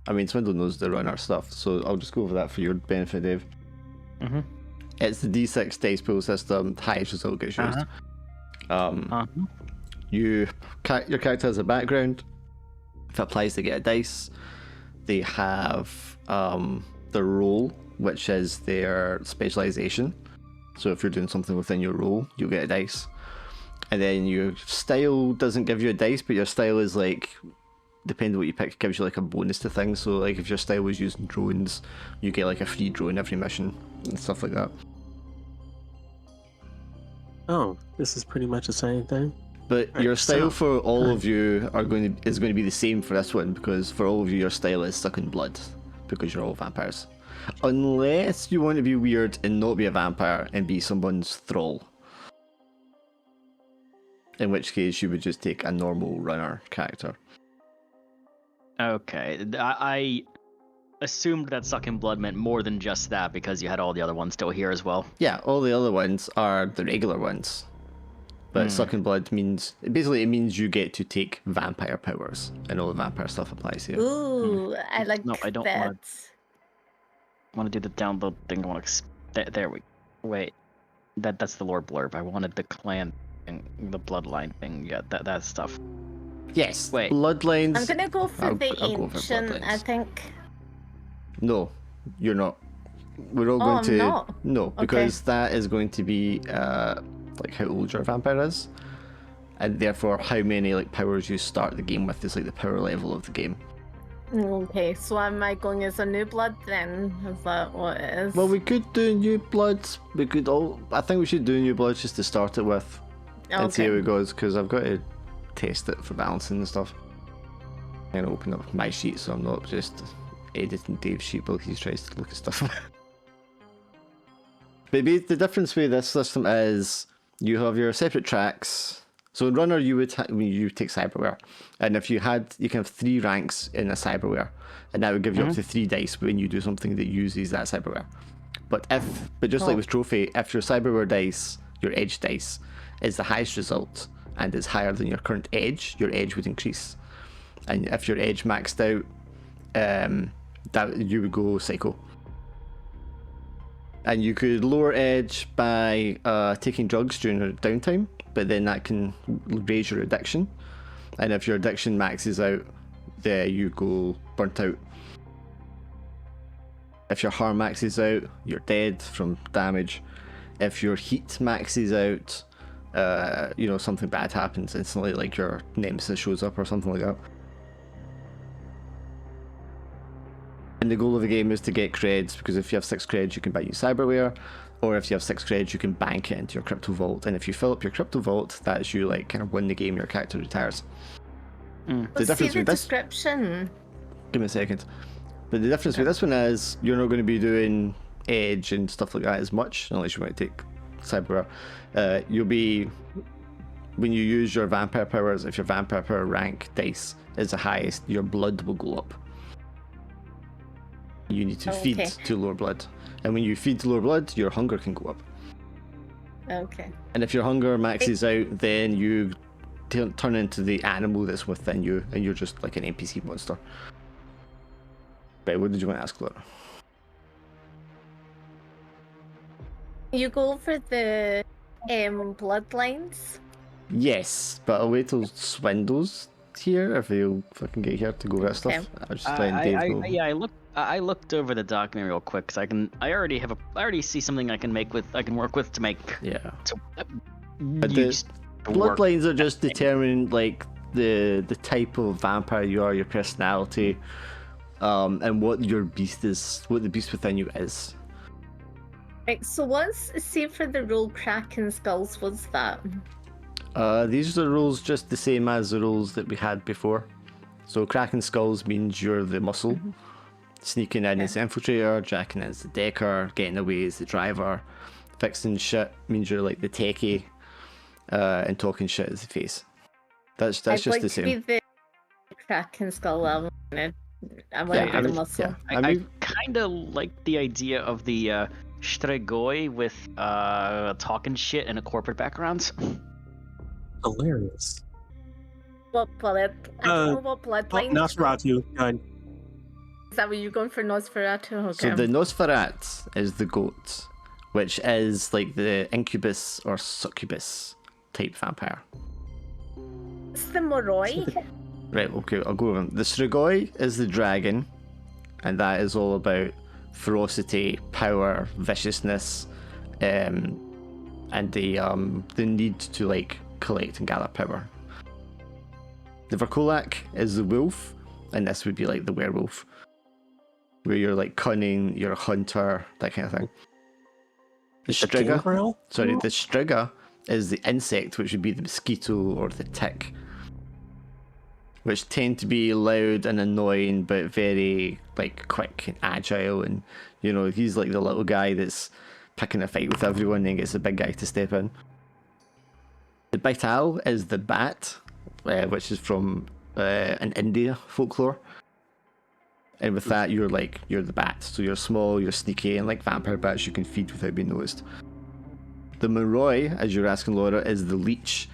I mean, Swindle knows the runner stuff, so I'll just go over that for your benefit, Dave. Mm-hmm. It's the D6 dice pool system. The highest result gets used. Your character has a background. If it applies, they get a dice. They have the role, which is their specialization. So if you're doing something within your role, you'll get a dice. And then your style doesn't give you a dice, but your style is like, depending on what you pick, gives you like a bonus to things. So like if your style was using drones, you get like a free drone every mission and stuff like that. Oh, this is pretty much the same thing. But your style for all of you is going to be the same for this one, because for all of you your style is sucking blood, because you're all vampires. Unless you want to be weird and not be a vampire and be someone's thrall. In which case you would just take a normal runner character. Okay, I assumed that sucking blood meant more than just that because you had all the other ones still here as well. Yeah, all the other ones are the regular ones. But sucking blood means, basically it means you get to take vampire powers, and all the vampire stuff applies here. Ooh, I like No, I don't that. want to do the download thing. I want to there we wait. That's the lore blurb. I wanted the clan thing, the bloodline thing. Yeah, that stuff. Yes, wait. Bloodlines. I'm gonna go for I'll the go for ancient, I bloodlines. think. No, you're not. We're all Oh, going I'm to not? no, Okay. because that is going to be like how old your vampire is, and therefore how many like powers you start the game with is like the power level of the game. Okay, so am I going as a new blood then? Is that what it is? Well, we could do new bloods. We could all. I think we should do new bloods just to start it with, and see how it goes. Because I've got to test it for balancing and stuff. I'm gonna open up my sheet so I'm not just editing Dave's sheet while he tries to look at stuff. But the difference with this system is you have your separate tracks. So in Runner, you would you take cyberware, and if you can have 3 ranks in a cyberware, and that would give you up to 3 dice when you do something that uses that cyberware. But just like with Trophy, if your cyberware dice, your edge dice, is the highest result and is higher than your current edge, your edge would increase. And if your edge maxed out, that you would go psycho. And you could lower edge by taking drugs during your downtime, but then that can raise your addiction. And if your addiction maxes out, then you go burnt out. If your harm maxes out, you're dead from damage. If your heat maxes out, something bad happens instantly, like your nemesis shows up or something like that. And the goal of the game is to get creds, because if you have 6 creds, you can buy new cyberware, or if you have 6 creds, you can bank it into your crypto vault. And if you fill up your crypto vault, that's you like kind of win the game. Your character retires. Let's see the description. Give me a second. But the difference with this one is you're not going to be doing edge and stuff like that as much, unless you want to take cyberware. You'll be, when you use your vampire powers, if your vampire power rank dice is the highest, your blood will go up. You need to feed to lower blood, and when you feed to lower blood, your hunger can go up. Okay. And if your hunger maxes out, then you turn into the animal that's within you, and you're just like an NPC monster. Right, what did you want to ask, Laura? You go for the bloodlines? Yes, but I'll wait till Swindle's here, if he'll fucking get here to go over that stuff. I'll just let Dave go. Yeah, I looked over the document real quick because I already see something I can work with to make. Yeah. So, But the bloodlines are just determined, like, the type of vampire you are, your personality, and what your beast is, what the beast within you is. Right, so what's, say for the rule Kraken Skulls, what's that? These are the rules just the same as the rules that we had before. So cracking skulls means you're the muscle. Sneaking in as the infiltrator, jacking in as the decker, getting away as the driver, fixing shit means you're like the techie, and talking shit as the face. That's I'd just like the to same. be the Kraken Skull. I want to be the muscle. Yeah. I kind of like the idea of the Strigoi with talking shit in a corporate background. Hilarious. What blood? I don't know what Oh, bloodline. Nosferatu. Done. Is that what you're going for, Nosferatu? Okay. So the Nosferat is the goat, which is like the incubus or succubus type vampire. It's the Moroi. Right, okay, I'll go over them. The Strigoi is the dragon, and that is all about ferocity, power, viciousness, and the need to like collect and gather power. The Verkolak is the wolf, and this would be like the werewolf, where you're like cunning, you're a hunter, that kind of thing. The Striga, the Striga is the insect, which would be the mosquito or the tick, which tend to be loud and annoying, but very like quick and agile, and you know he's like the little guy that's picking a fight with everyone and gets the big guy to step in. The Baital is the bat, which is from an India folklore, and with that you're the bat, so you're small, you're sneaky, and like vampire bats you can feed without being noticed. The Moroi, as you're asking Laura, is the leech,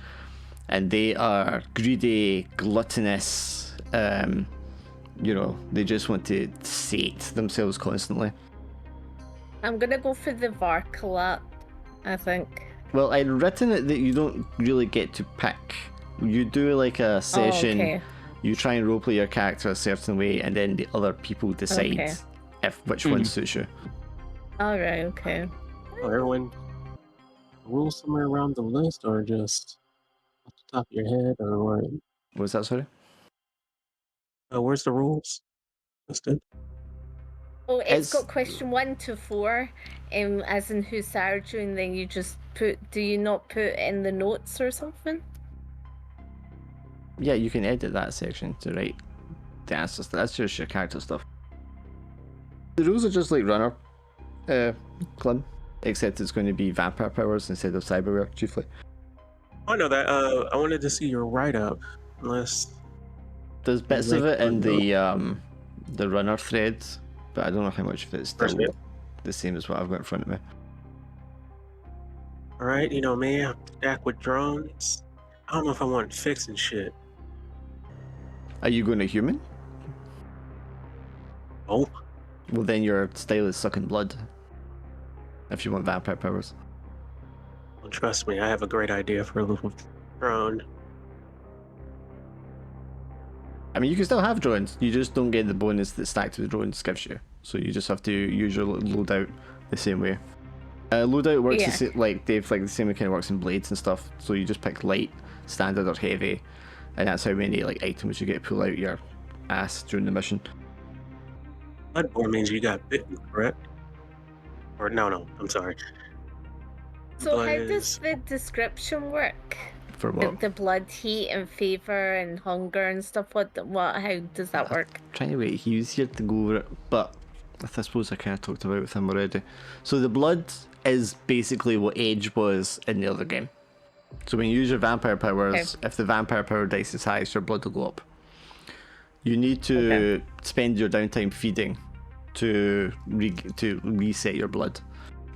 and they are greedy, gluttonous, you know, they just want to sate themselves constantly. I'm gonna go for the Varkalat, I think. Well, I'd written it that you don't really get to pick. You do like a session, okay. You try and roleplay your character a certain way, and then the other people decide which one suits you. Alright, okay. Oh, everyone, rules somewhere around the list, or just off the top of your head, or what? What was that, sorry? Where's the rules? Listed. Oh, it's got question 1 to 4, as in who's Sarju, and then you just put, do you not put in the notes or something? Yeah, you can edit that section to write the answers. That's just your character stuff. The rules are just like Runner, Clem, except it's going to be vampire powers instead of cyberware, chiefly. I know that. I wanted to see your write-up, unless there's bits of it in the Runner thread, but I don't know how much of it's still the same as what I've got in front of me. All right, you know me, I'm back with drones. I don't know if I want fixing shit. Are you going to human? Oh. Well, then your style is sucking blood. If you want vampire powers. Well, trust me, I have a great idea for a little drone. I mean, you can still have drones. You just don't get the bonus that Stack to the Drones gives you. So you just have to use your loadout the same way. Loadout works like Dave, like the same way kind of works in Blades and stuff. So you just pick light, standard, or heavy, and that's how many like items you get to pull out your ass during the mission. Bloodborne means you got bitten, correct? Or no, I'm sorry. So how does the description work? For what? The blood heat and fever and hunger and stuff. How does that work? I'm trying to wait. He was here to go over it, but I suppose I kind of talked about it with him already. So the blood is basically what Edge was in the other game. So when you use your vampire powers, if the vampire power dice is high, your blood will go up. You need to spend your downtime feeding to reset your blood.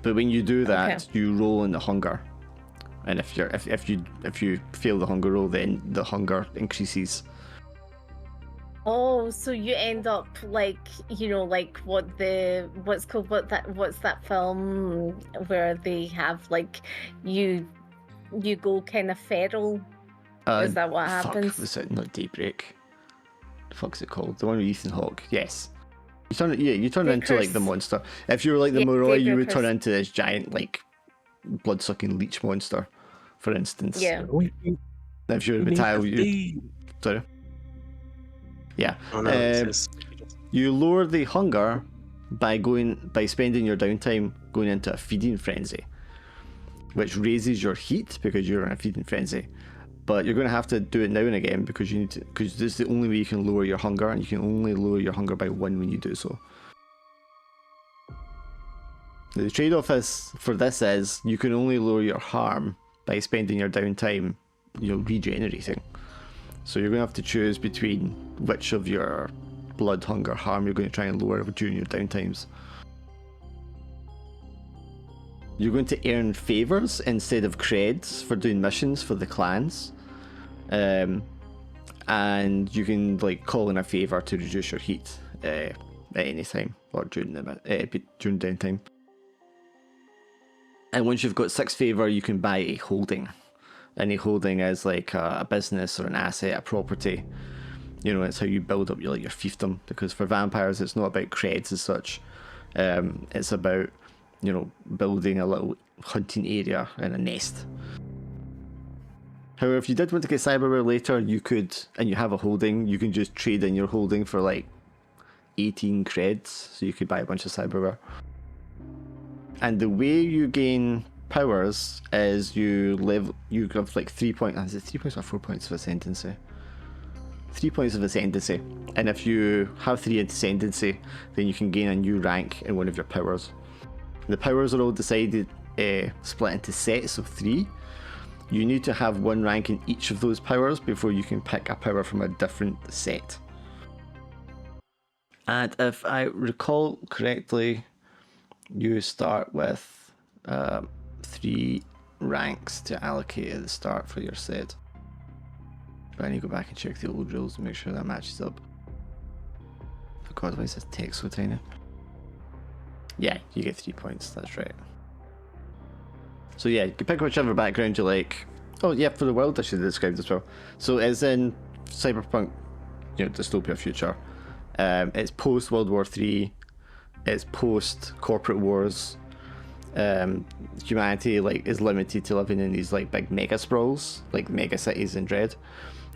But when you do that, you roll in the hunger. And if you fail the hunger roll, then the hunger increases. Oh, so you end up like, you know, like what's that film where they have like you go kind of feral? Is that what happens? Was it not Daybreak? The fuck's it called? The one with Ethan Hawke. Yes. You turn into like the monster. If you were like the Moroi, you would turn into this giant like blood-sucking leech monster, for instance. Yeah. If you're a Vital, Sorry. Yeah. Oh no, it says You lower the hunger by spending your downtime going into a feeding frenzy, which raises your heat because you're in a feeding frenzy. But you're going to have to do it now and again because this is the only way you can lower your hunger, and you can only lower your hunger by 1 when you do so. The trade-off for this is you can only lower your harm by spending your downtime, regenerating. So you're going to have to choose between which of your blood, hunger, harm you're going to try and lower during your downtimes. You're going to earn favors instead of creds for doing missions for the clans. And you can call in a favor to reduce your heat at any time or during downtime. And once you've got 6 favor, you can buy a holding. And a holding is like a business or an asset, a property. It's how you build up your fiefdom. Because for vampires, it's not about creds as such. It's about, building a little hunting area and a nest. However, if you did want to get cyberware later, you could, and you have a holding, you can just trade in your holding for 18 creds. So you could buy a bunch of cyberware. And the way you gain powers is you have 3 points. Is it 3 points or 4 points of ascendancy? 3 points of ascendancy. And if you have 3 ascendancy, then you can gain a new rank in one of your powers. The powers are all decided, split into sets of 3. You need to have 1 rank in each of those powers before you can pick a power from a different set. And if I recall correctly, you start with 3 ranks to allocate at the start for your set. But I need to go back and check the old rules to make sure that matches up. Oh god, why is this text so tiny? Yeah, you get 3 points, that's right. So yeah, you can pick whichever background you like. Oh yeah, for the world I should have described as well. So it's in cyberpunk, dystopia future. It's post World War III. It's post corporate wars. Humanity is limited to living in these big mega sprawls, mega cities in Dread.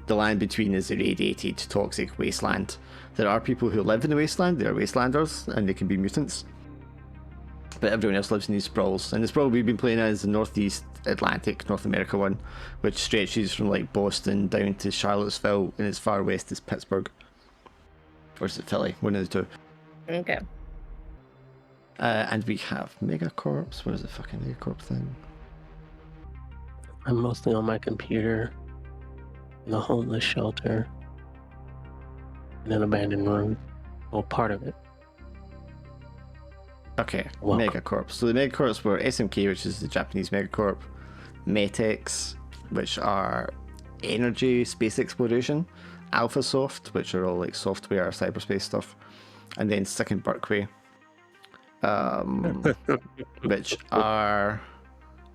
The land between is irradiated, toxic wasteland. There are people who live in the wasteland. They are wastelanders, and they can be mutants. But everyone else lives in these sprawls. And the sprawl we've been playing is the Northeast Atlantic, North America one, which stretches from Boston down to Charlottesville, and as far west as Pittsburgh. Or is it Philly? One of the two. Okay. And we have Megacorps. What is the fucking Megacorps thing? I'm mostly on my computer, in the homeless shelter, in an abandoned room. Well, part of it. Okay, Welcome. Megacorps. So the Megacorps were SMK, which is the Japanese Megacorp, Metex, which are energy, space exploration, AlphaSoft, which are all software, cyberspace stuff, and then Second Berkeley, which are,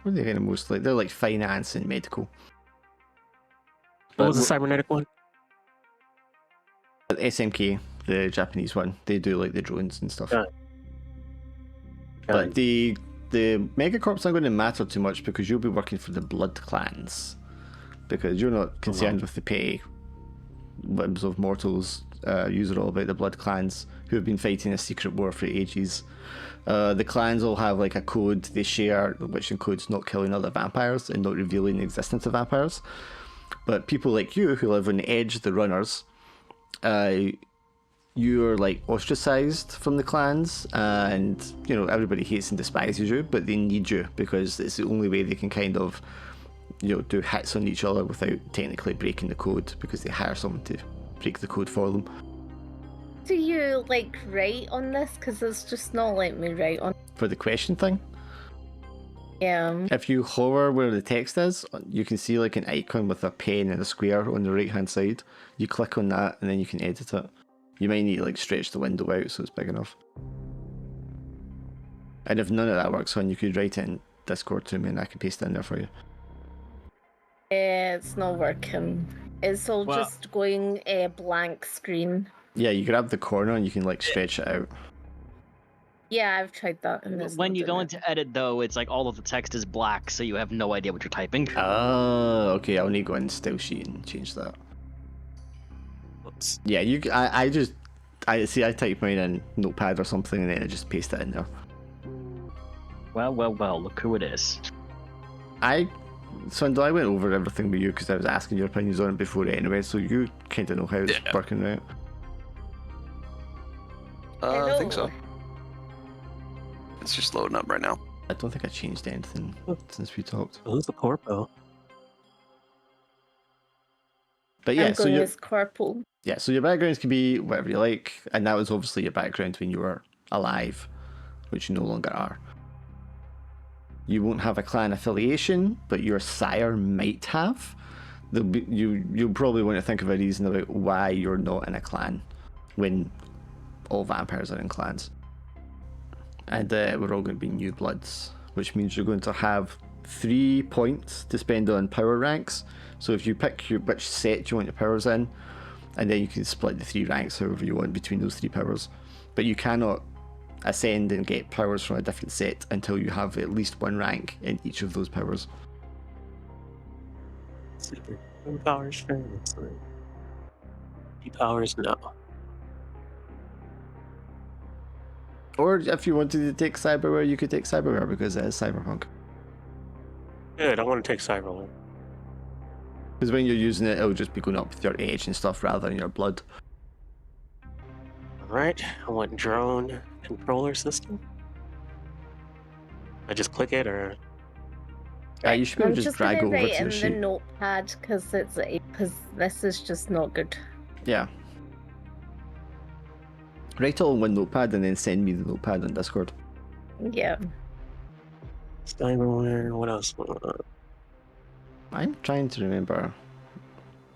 what are they kind of mostly? They're finance and medical. What was the cybernetic one? SMK, the Japanese one, they do the drones and stuff. Yeah. But the Megacorps aren't going to matter too much because you'll be working for the blood clans, because you're not concerned with the petty whims of mortals. You're all about the blood clans who have been fighting a secret war for ages. The clans all have a code they share, which includes not killing other vampires and not revealing the existence of vampires. But people like you who live on the edge, the runners, you're ostracized from the clans, and everybody hates and despises you, but they need you because it's the only way they can kind of do hits on each other without technically breaking the code, because they hire someone to break the code for them. Do you write on this? Because it's just not letting me write on. For the question thing, Yeah. if you hover where the text is, you can see an icon with a pen and a square on the right hand side. You click on that and then you can edit it. You might need to stretch the window out so it's big enough. And if none of that works on, you could write it in Discord to me and I can paste it in there for you. It's not working. It's all just going blank screen. Yeah, you grab the corner and you can stretch it out. Yeah, I've tried that. And it's When not you go doing it. into edit, though, it's all of the text is black, so you have no idea what you're typing. Oh, okay, I'll need to go in Style Sheet and change that. Yeah, I see. I type mine in Notepad or something, and then I just paste it in there. Well, look who it is. Swindle, I went over everything with you because I was asking your opinions on it before anyway, so you kind of know how it's working, right? I think so. Hello. It's just loading up right now. I don't think I changed anything since we talked. Who's the corpo? But yeah, I'm so going as Corporal. so your backgrounds can be whatever you like, and that was obviously your background when you were alive, which you no longer are. You won't have a clan affiliation, but your sire might have. You'll probably want to think of a reason about why you're not in a clan when all vampires are in clans. And we're all going to be new bloods, which means you're going to have 3 points to spend on power ranks. So if you pick which set you want your powers in, and then you can split the 3 ranks however you want between those 3 powers. But you cannot ascend and get powers from a different set until you have at least 1 rank in each of those powers. Super powers, sure. Powers, no. Or if you wanted to take cyberware, you could take cyberware because it is cyberpunk. Good, I want to take Cyberlink. Because when you're using it, it'll just be going up with your age and stuff rather than your blood. Alright, I want drone controller system. I just click it, or You should be able I'm to just just drag gonna over write to in the the sheet. notepad because this is just not good. Yeah. Write it all in one notepad and then send me the notepad on Discord. Yeah. Cyberware, what else? I'm trying to remember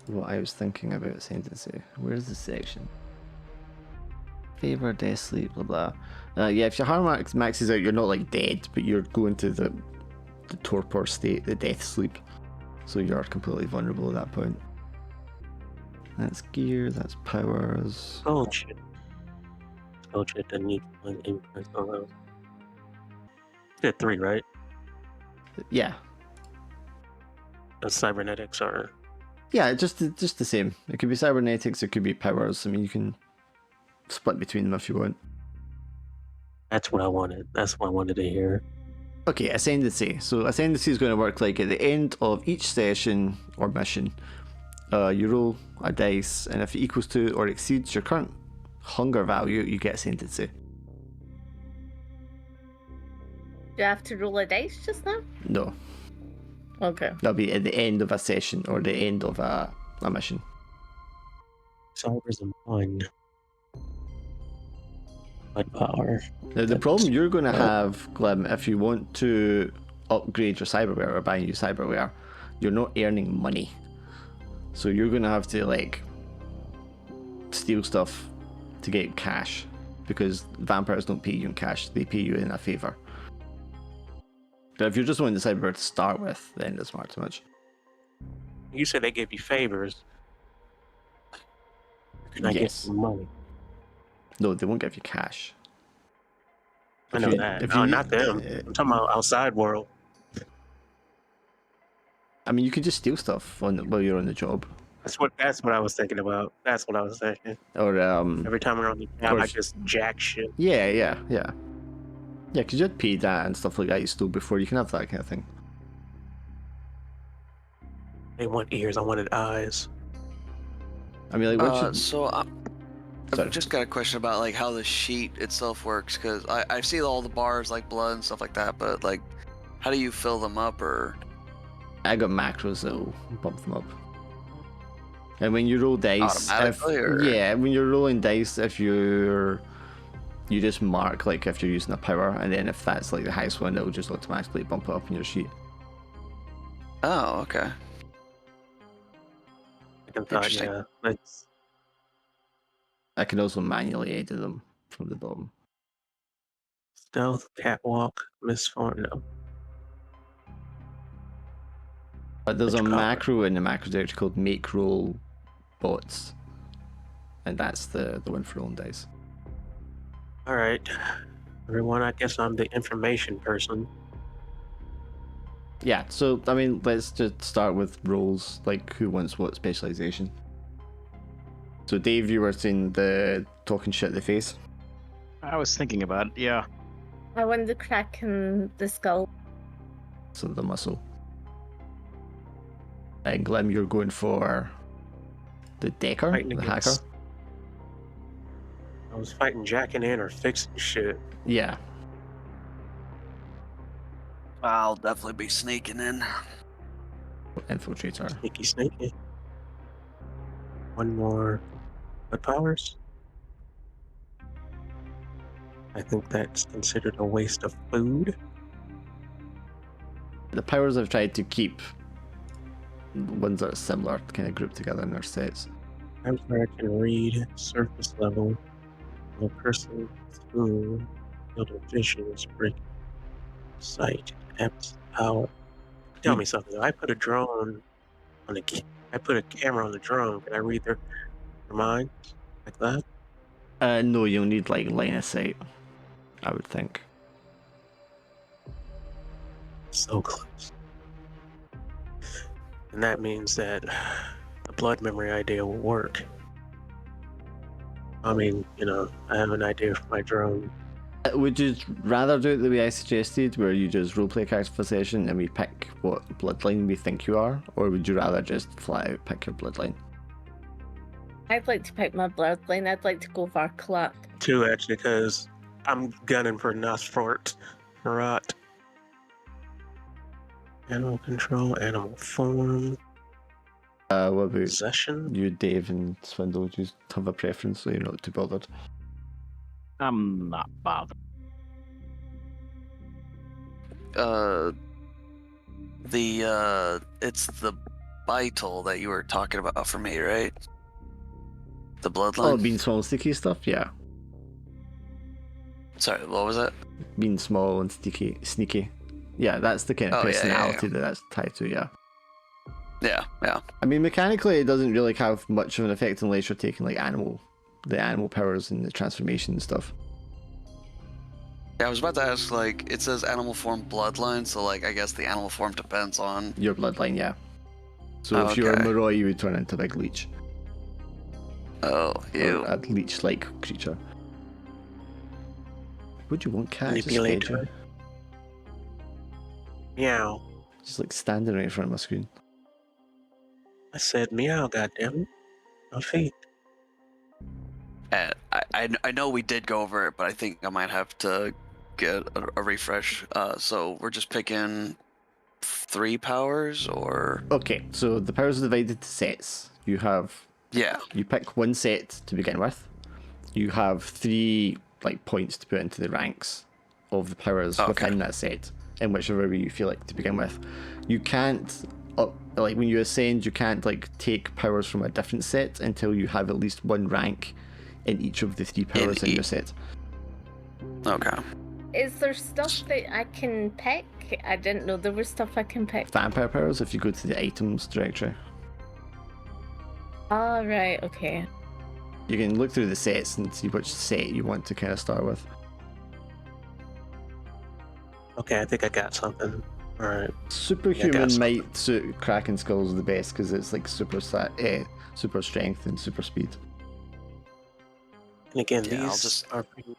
what I was thinking about Ascendancy. Where's the section? Favor, death, sleep, blah blah. Yeah, if your harm maxes out, you're not like dead, but you're going to the torpor state, the death sleep. So you're completely vulnerable at that point. That's gear, that's powers. Oh shit. Oh shit, didn't need one imprint on those. Did 3, right? Yeah. The cybernetics are. Yeah, just the same. It could be cybernetics, it could be powers. I mean, you can split between them if you want. That's what I wanted. That's what I wanted to hear. Okay, Ascendancy. So Ascendancy is going to work like at the end of each session or mission, you roll a dice, and if it equals to or exceeds your current hunger value, you get Ascendancy. Do I have to roll a dice just now? No, Okay. that'll be at the end of a session or the end of a mission. Cyber's a 1. Blood power. Now, the problem you're going to have, Glim, if you want to upgrade your cyberware or buy new cyberware, you're not earning money. So you're going to have to, like, steal stuff to get cash. Because vampires don't pay you in cash, they pay you in a favour. But if you're just wanting the cyberware to start with, then it doesn't matter too much. You said they give you favors. Can I get Yes. some money? No, they won't give you cash. I If know you- that. if No, you- not them. I'm talking about outside world. I mean, you could just steal stuff while you're on the job. That's what I was thinking about. That's what I was thinking. Or, Every time we're on the job, I course. just jack shit. Yeah, because you had paid that and stuff like that you stole before. You can have that kind of thing. They want ears. I wanted eyes. I mean, like, what So Sorry. I've just got a question about like how the sheet itself works, because I see all the bars like blood and stuff like that, but like, how do you fill them up? Or I got macros that'll bump them up. And when you roll dice, Automatically, or? when you're rolling dice, if you just mark like if you're using a power, and then if that's like the highest one, it'll just automatically bump it up in your sheet. Oh, okay. I thought, Interesting. yeah. Let's I can also manually edit them from the bottom. stealth, catwalk, misform. No. But there's a Which color? macro in the macro directory called make roll bots, and that's the one for rolling dice. All right, everyone. I guess I'm the information person. Yeah, so I mean, let's just start with roles. Like, who wants what specialization? So Dave, you were saying the talking shit in the face. I was thinking about it, yeah. I want the crack in the skull. So the muscle. And Glim, you're going for the Decker, Fighting the against- hacker. I was fighting Jack and Ann or fixing shit. Yeah. I'll definitely be sneaking in. Infiltrator. Sneaky, sneaky. One more. What powers? I think that's considered a waste of food. The powers I've tried to keep ones that are similar, kind of grouped together in their sets. Times where I can read surface level of a person through field of vision is break sight, depth, power. Tell me something. If I put a drone on I put a camera on the drone. Can I read their minds like that? No, you'll need like line of sight, I would think. So close. And that means that the blood memory idea will work. I mean, I have an idea for my drone. Would you rather do it the way I suggested, where you just roleplay character for a session and we pick what bloodline we think you are, or would you rather just flat out pick your bloodline? I'd like to pick my bloodline. I'd like to go Varklak. Too, actually, because I'm gunning for Nosfort. Rot. Animal control, animal form, What about possession. you, Dave and Swindle? Do you have a preference, so you're not too bothered? I'm not bothered. It's the vital that you were talking about for me, right? The bloodline. Oh, being small and sticky stuff? Yeah. Sorry, what was that? Being small and sneaky. Yeah, that's the kind of Oh, yeah, personality that that's tied to, yeah. Yeah. I mean, mechanically, it doesn't really have much of an effect unless you're taking like the animal powers and the transformation and stuff. Yeah, I was about to ask, like, it says animal form bloodline, so, like, I guess the animal form depends on... Your bloodline, yeah. So if you're a Okay. Moroi, you would turn into a big leech. Oh, ew. Or a leech-like creature. Would you want cat? Just fed Manipulator. you. Meow. Just like standing right in front of my screen. I said meow, goddammit. My feet. And I know we did go over it, but I think I might have to get a refresh. So we're just picking 3 powers, or... Okay, so the powers are divided into sets. You pick one set to begin with. You have 3 like points to put into the ranks of the powers within that set, in whichever way you feel like to begin with. You can't like when you ascend, you can't like take powers from a different set until you have at least 1 rank in each of the 3 powers in your set. Okay. Is there stuff that I can pick? I didn't know there was stuff I can pick. Vampire powers, if you go to the items directory, Oh, right, okay. you can look through the sets and see which set you want to kind of start with. Okay, I think I got something. Alright. Superhuman Yeah, might suit Kraken Skulls the best because it's like super strength and super speed. And again, Yeah, I'll these just- are pretty...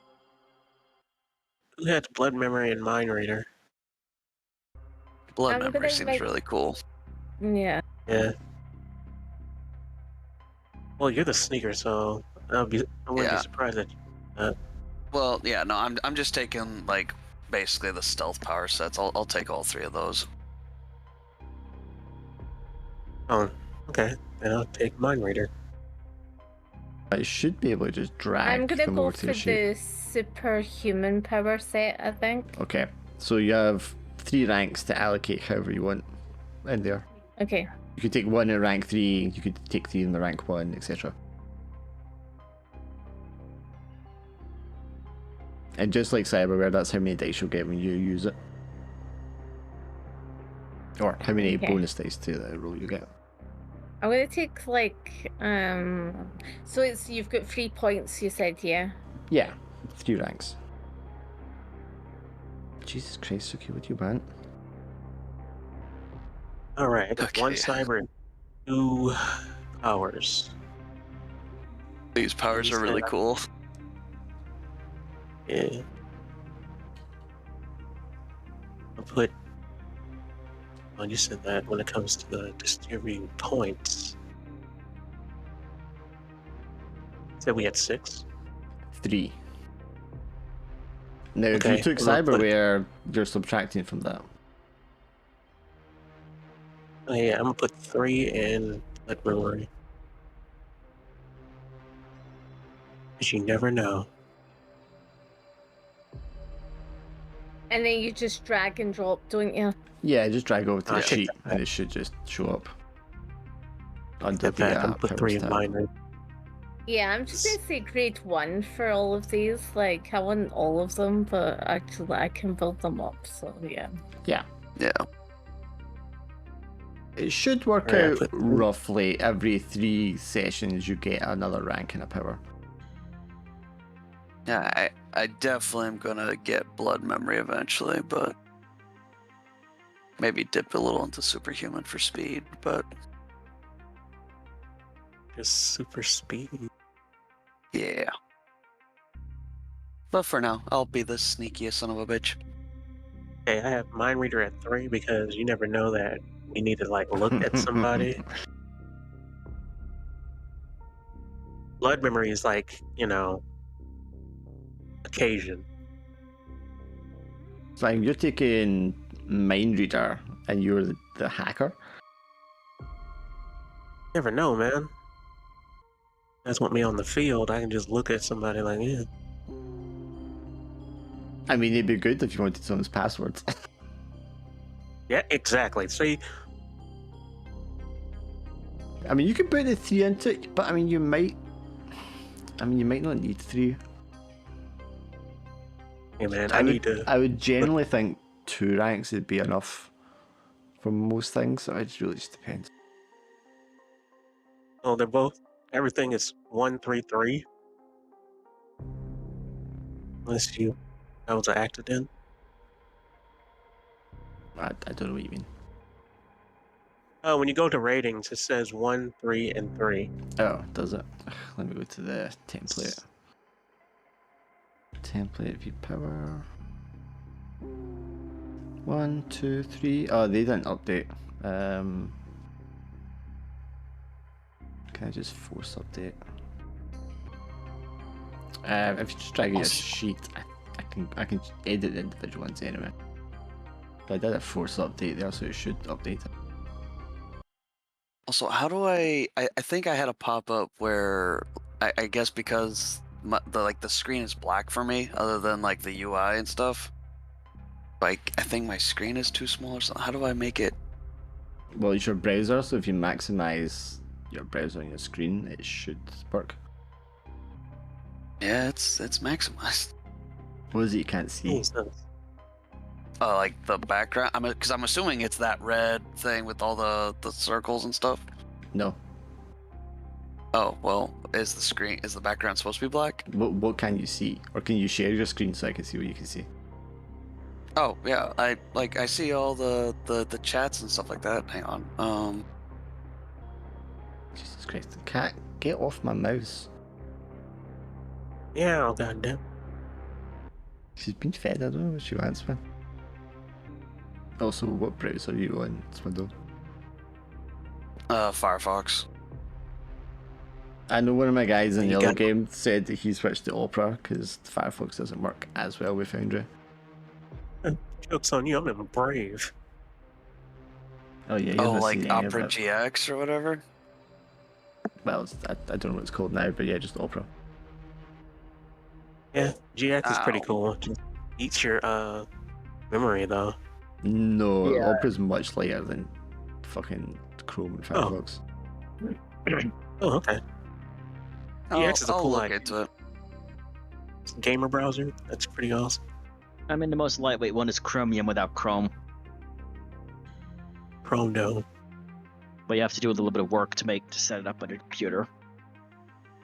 Who had blood memory and mind reader? Blood I'm memory gonna seems make- really cool. Yeah. Yeah. Well, you're the sneaker, so I wouldn't Yeah. be surprised that Well, yeah, no, I'm just taking, like, basically the stealth power sets. I'll take all 3 of those. Oh, okay. Then I'll take mind reader. I should be able to just drag I'm gonna them go over to for the sheet. the superhuman power set, I think. Okay, so you have 3 ranks to allocate however you want in there. Okay. You could take 1 in rank 3, you could take 3 in the rank 1, etc. And just like Cyberware, that's how many dice you'll get when you use it. Or how many Okay. bonus dice to the roll you get. I'm gonna take like so it's you've got 3 points you said, yeah? Yeah, 3 ranks. Jesus Christ, Suki, what do you want? Alright, I got 1 Okay. cyber and 2 powers. These powers are really cool. Yeah. I'll put. Well, you said that when it comes to the distributing points. Said we had 6. 3. Now, if Okay, you took I'm gonna put- cyberware, you're subtracting from that. Oh yeah, I'm gonna put 3 in blood memory. Cause you never know. And then you just drag and drop, don't you? Yeah, just drag over to the I take sheet that and it should just show up. Under Step the back. I'm gonna put powers 3 in tab. minor. Yeah, I'm just gonna say grade 1 for all of these. Like, I want all of them, but actually I can build them up, so yeah. Yeah. Yeah. It should work Alright, I out put 3. roughly every 3 sessions you get another rank in a power. Yeah, I definitely am gonna get blood memory eventually, but maybe dip a little into superhuman for speed, but Just super speed. yeah. But for now, I'll be the sneakiest son of a bitch. Okay, I have mind reader at 3 because you never know that you need to like look at somebody. Blood memory is like, occasion. So you're taking mind reader and you're the hacker. Never know, man. That's what me on the field. I can just look at somebody like, yeah. I mean, it'd be good if you wanted someone's passwords. Yeah, exactly. See, I mean, you could put the 3 into it, but I mean, you might not need 3. hey man, I would generally think 2 ranks would be enough for most things. So it really just depends. Oh, they're both. Everything is 1-3-3. Unless that was an accident. I don't know what you mean. Oh, when you go to ratings, it says 1, 3, and 3. Oh, does it? Let me go to the template. Template view power. 1, 2, 3. Oh, they didn't update. Can I just force update? If you just drag in your sheet, I can edit the individual ones anyway. But I did a force update there, so it should update it. Also, how do I think I had a pop-up where I guess because the screen is black for me, other than like the UI and stuff. Like, I think my screen is too small or something. How do I make it? Well, it's your browser, so if you maximize your browser on your screen, it should work. Yeah, it's maximized. What is it you can't see? Like the background. Because I'm assuming it's that red thing with all the circles and stuff. No. Oh well, is the background supposed to be black? What can you see? Or can you share your screen so I can see what you can see? Oh yeah, I see all the chats and stuff like that. Hang on. Jesus Christ, the cat, get off my mouse. Yeah, oh goddamn. She's been fed, I don't know what she wants, man. Also, what browser are you on, Swindle? Firefox. I know one of my guys in the You other got- game said that he switched to Opera because Firefox doesn't work as well with Foundry. Joke's on you, I'm in Brave. Oh yeah, you Oh, haven't like seen any of Opera it. GX or whatever. Well, I don't know what it's called now, but yeah, just Opera. Yeah, GX is pretty Ow. cool. Just eats your memory though. No, Yeah. Opera's much lighter than fucking Chrome and Firefox. Oh, okay. GX is a I'll cool look idea. into it. Gamer browser. That's pretty awesome. I mean, the most lightweight one is Chromium without Chrome, Chrome though. but you have to do a little bit of work to set it up on your computer.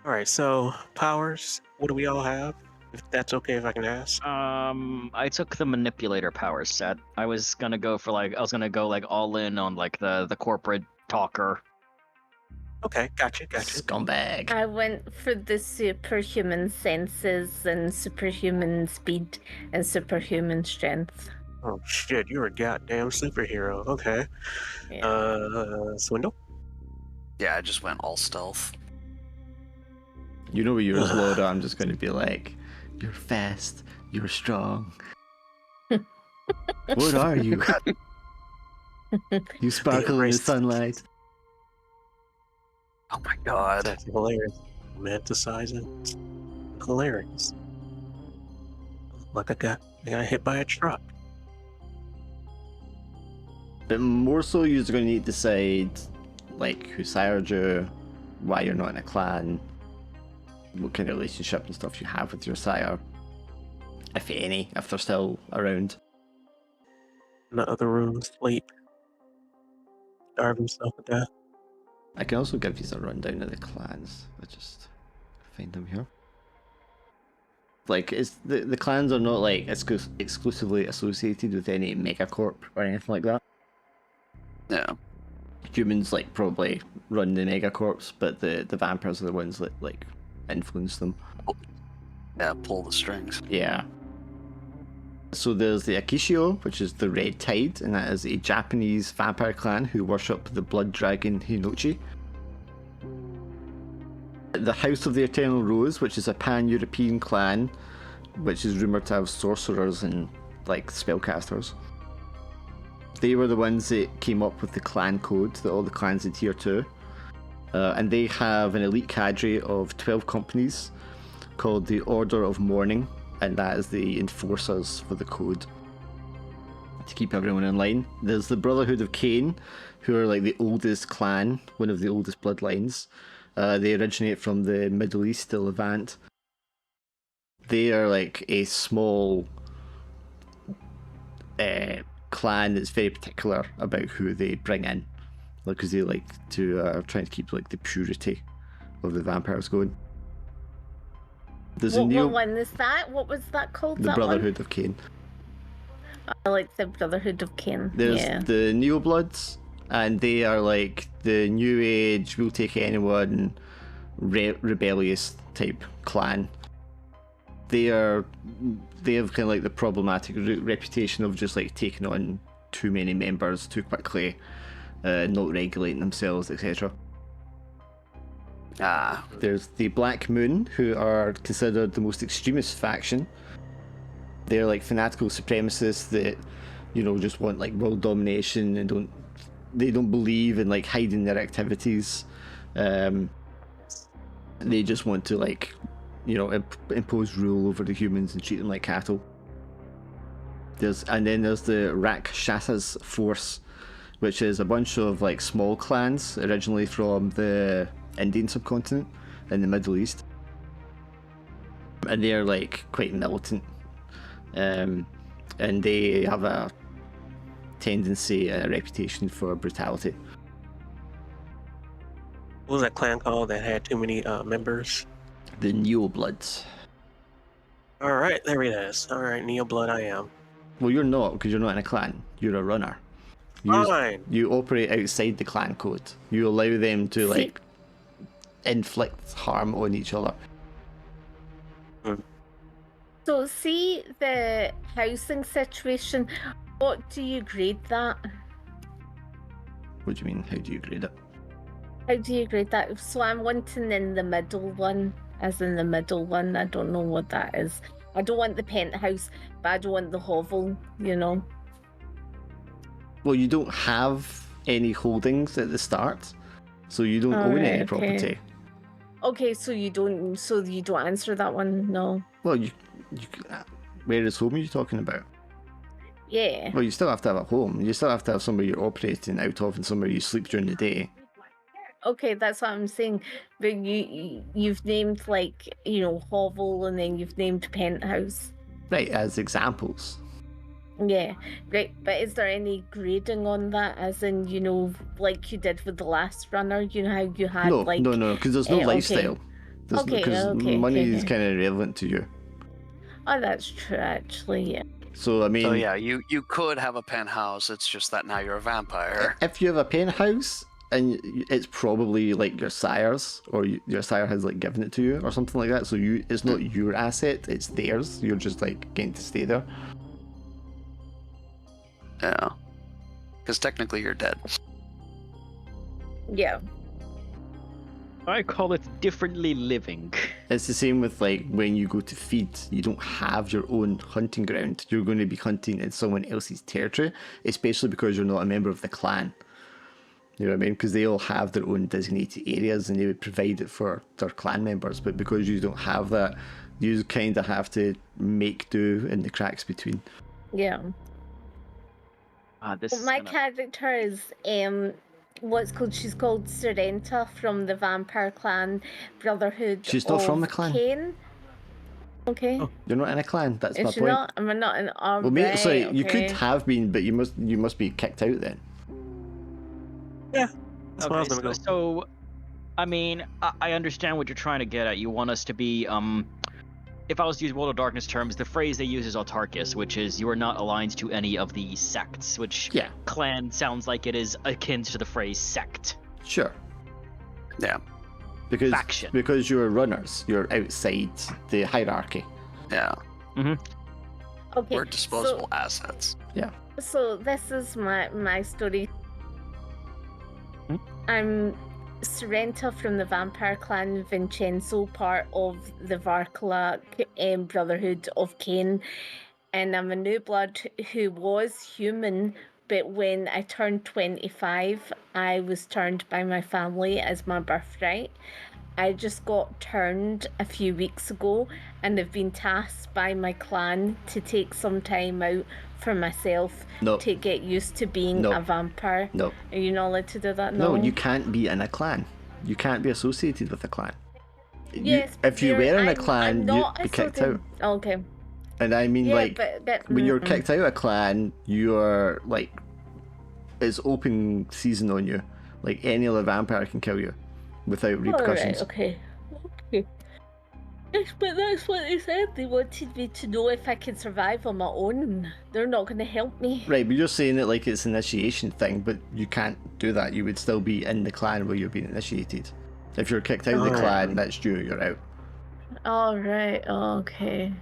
All right, so powers. What do we all have? If that's okay, if I can ask. I took the manipulator power set. I was gonna go all in on like the corporate talker. Okay, gotcha. Scumbag. I went for the superhuman senses and superhuman speed and superhuman strength. Oh shit, you're a goddamn superhero. Okay. Yeah. Swindle? Yeah, I just went all stealth. You know, with yours, Laura, I'm just going to be like, you're fast, you're strong. What are you? You sparkle in the racist. sunlight. Oh my god. That's hilarious. Romanticize it. Hilarious. Like I got hit by a truck. But more so, you're going to need to decide, like, who sired you, why you're not in a clan, what kind of relationship and stuff you have with your sire, if any, if they're still around. In the other room, sleep. Starve himself to death. I can also give you a rundown of the clans. I just find them here. Like, it's the clans are not like exclusively associated with any megacorp or anything like that. Yeah. Humans like probably run the megacorps, but the vampires are the ones that like influence them. Yeah, pull the strings. Yeah. So there's the Akishio, which is the Red Tide, and that is a Japanese vampire clan who worship the blood dragon Hinochi. The House of the Eternal Rose, which is a pan-European clan, which is rumoured to have sorcerers and like spellcasters. They were the ones that came up with the clan code that all the clans adhere to. And they have an elite cadre of 12 companies called the Order of Mourning, and that is the enforcers for the code to keep everyone in line. There's the Brotherhood of Cain, who are like the oldest clan, one of the oldest bloodlines. They originate from the Middle East, the Levant. They are like a small clan that's very particular about who they bring in, because they like to try to keep like the purity of the vampires going. There's What one is that? What was that called? the that Brotherhood of Cain. one? I like the Brotherhood of Cain. There's Yeah. the Neobloods, and they are like the new age, will take anyone, rebellious type clan. They have kind of like the problematic reputation of just like taking on too many members too quickly, not regulating themselves, etc. Ah, There's the Black Moon, who are considered the most extremist faction. They're like fanatical supremacists that, you know, just want like world domination and they don't believe in like hiding their activities. They just want to like, you know, impose rule over the humans and treat them like cattle. And then there's the Rakshasas Force, which is a bunch of like small clans originally from the Indian subcontinent in the Middle East, and they're like quite militant, and they have a tendency, a reputation for brutality. What was that clan called that had too many members? The Neobloods. Alright, there it is. Alright, Neo Blood I am. Well, you're not, because you're not in a clan. You're a runner. Fine. You operate outside the clan code. You allow them to like inflict harm on each other. So see the housing situation. What do you grade that? What do you mean? How do you grade it? How do you grade that? So I'm wanting in the middle one, as in the middle one. I don't know what that is. I don't want the penthouse, but I don't want the hovel, you know. Well, you don't have any holdings at the start, so you don't own any Alright, property. okay. Okay, so you don't answer that one, no. Well, you where is home are you talking about? Yeah. Well, you still have to have a home. You still have to have somewhere you're operating out of and somewhere you sleep during the day. Okay, that's what I'm saying. But you've named like, you know, hovel, and then you've named penthouse. Right, as examples. Yeah, right. But is there any grading on that, as in, you know, like you did with the last runner? You know how you had No, like no, because there's no okay. lifestyle. Because Okay, money is okay. kind of irrelevant to you. Oh, that's true, actually. Yeah. So I mean, so yeah, you could have a penthouse. It's just that now you're a vampire. if you have a penthouse and it's probably like your sire's, or your sire has like given it to you or something like that. So it's not your asset, it's theirs. You're just like getting to stay there. Yeah. Because technically you're dead. Yeah. I call it differently living. It's the same with like when you go to feed, you don't have your own hunting ground. You're going to be hunting in someone else's territory, especially because you're not a member of the clan. You know what I mean? Because they all have their own designated areas and they would provide it for their clan members. But because you don't have that, you kind of have to make do in the cracks between. Yeah. This Well, my character is she's called Sorrenta from the Vampire Clan Brotherhood. She's not from the clan. Cain. Okay. Oh. You're not in a clan. That's my Is she point. not? Am I not in? Oh, Well, maybe, sorry, right, you could okay. have been, but you must be kicked out then. Yeah. That's what I was Okay, gonna go. so, I mean, I understand what you're trying to get at. You want us to be, if I was to use World of Darkness terms, the phrase they use is autarchus, which is you are not aligned to any of the sects, which Yeah, clan sounds like it is akin to the phrase sect. sure. Yeah. Faction. Because you're runners, you're outside the hierarchy. Yeah. Okay. We're disposable assets. So this is my story. Hmm? I'm Sorrenta from the Vampire Clan Vincenzo, part of the Varkala Brotherhood of Cain, and I'm a new blood who was human, but when I turned 25, I was turned by my family as my birthright. I just got turned a few weeks ago and have been tasked by my clan to take some time out for myself No. to get used to being No. a vampire. No, Are you not allowed to do that? no, you can't be in a clan. You can't be associated with a clan. Yes, if you were in a clan, I'm not you'd be kicked out. Okay. And I mean, Yeah, like, but when you're kicked out of a clan, you're like, it's open season on you. Like, any other vampire can kill you without repercussions. Alright, okay. Yes, but that's what they said. They wanted me to know if I can survive on my own. They're not going to help me. Right, but you're saying it like it's an initiation thing, but you can't do that. You would still be in the clan where you're being initiated. If you're kicked out of the Oh. clan, that's you, you're out. Alright, okay.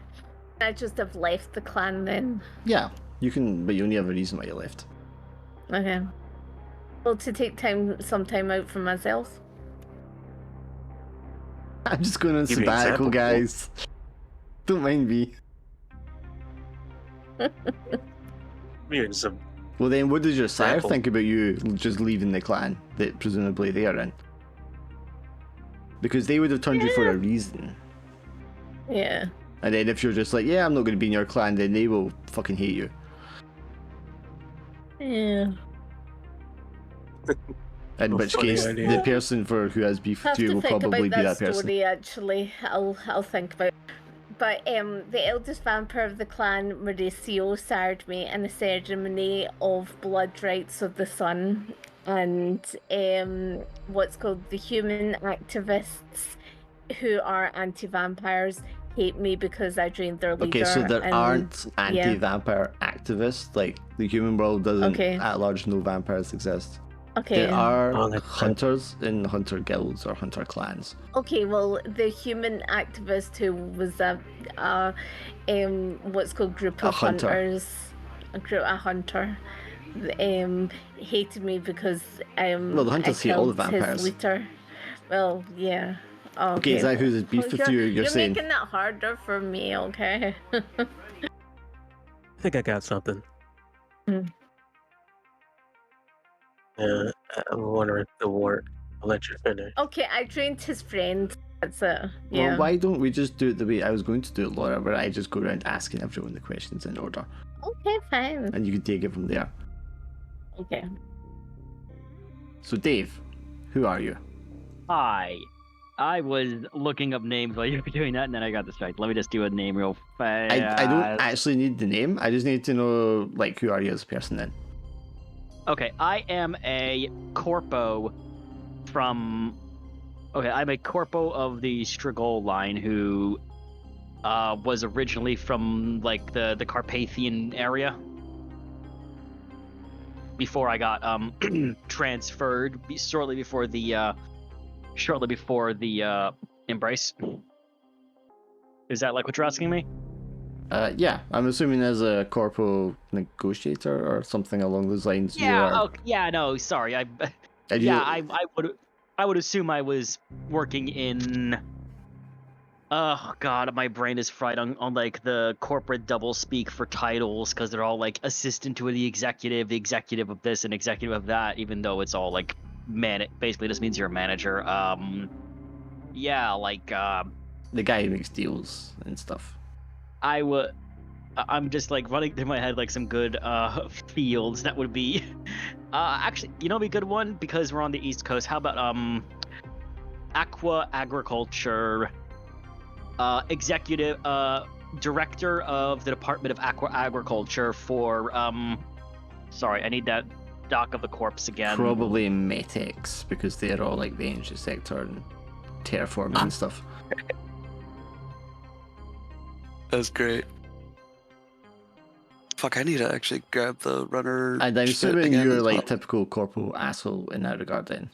I just have left the clan then. Yeah, you can, but you only have a reason why you left. Okay. Well, to take some time out for myself. I'm just going on Give me an sabbatical, example. guys. Don't mind me. Weird. So Well then, what does your sire Example. think about you just leaving the clan that presumably they are in? Because they would have turned you for a reason. Yeah. And then if you're just like, yeah, I'm not going to be in your clan, then they will fucking hate you. Yeah. In Oh, which funny case, idea. the person who has beef Have with you to will think probably about be that that person. story. Actually, I'll think about it. But the eldest vampire of the clan, Mauricio, sired me in a ceremony of blood rites of the sun, and what's called the human activists, who are anti-vampires, hate me because I drained their leader. Okay, so there and, aren't anti-vampire activists. Like, the human world doesn't, Okay. at large, no vampires exist. Okay. There are Oh, that's fine. hunters in hunter guilds or hunter clans. Okay, well, the human activist who was what's called group A of hunter. hunters, a hunter, hated me because Well, the hunters I hate all the killed his vampires. leader. Well, yeah. Okay, is that who's his beef with you? You're saying? making that harder for me, okay? I think I got something. Hmm. I'm wondering if the war. I'll let you finish. Okay, I drained his friend. That's it. Yeah. Well, why don't we just do it the way I was going to do it, Laura, where I just go around asking everyone the questions in order, Okay, fine. and you can take it from there. Okay. So, Dave, who are you? Hi. I was looking up names while you were doing that, and then I got distracted. Let me just do a name real fast. I don't actually need the name. I just need to know, like, who are you as a person then? Okay, I am a corpo from. Okay, I'm a corpo of the Strigol line who was originally from like the Carpathian area. before I got transferred, shortly before the embrace. Is that like what you're asking me? Yeah, I'm assuming as a corporal negotiator or something along those lines. You Yeah. are. Oh, yeah. No, sorry. And Yeah, you, I would assume I was working in. Oh God, my brain is fried on like the corporate double speak for titles because they're all like assistant to the executive of this and executive of that, even though it's all like man. It basically just means you're a manager. Yeah, like the guy who makes deals and stuff. I'm just like running through my head like some good fields that would be. Actually, you know, be a good one because we're on the East Coast. How about aqua agriculture? Executive director of the Department of Aqua Agriculture for sorry, I need that doc of the corpse again. Probably metics because they're all like the energy sector and terraforming and stuff. That's great. Fuck, I need to actually grab the runner. And I'm shit assuming again you're as like well. typical corporal asshole in that regard then.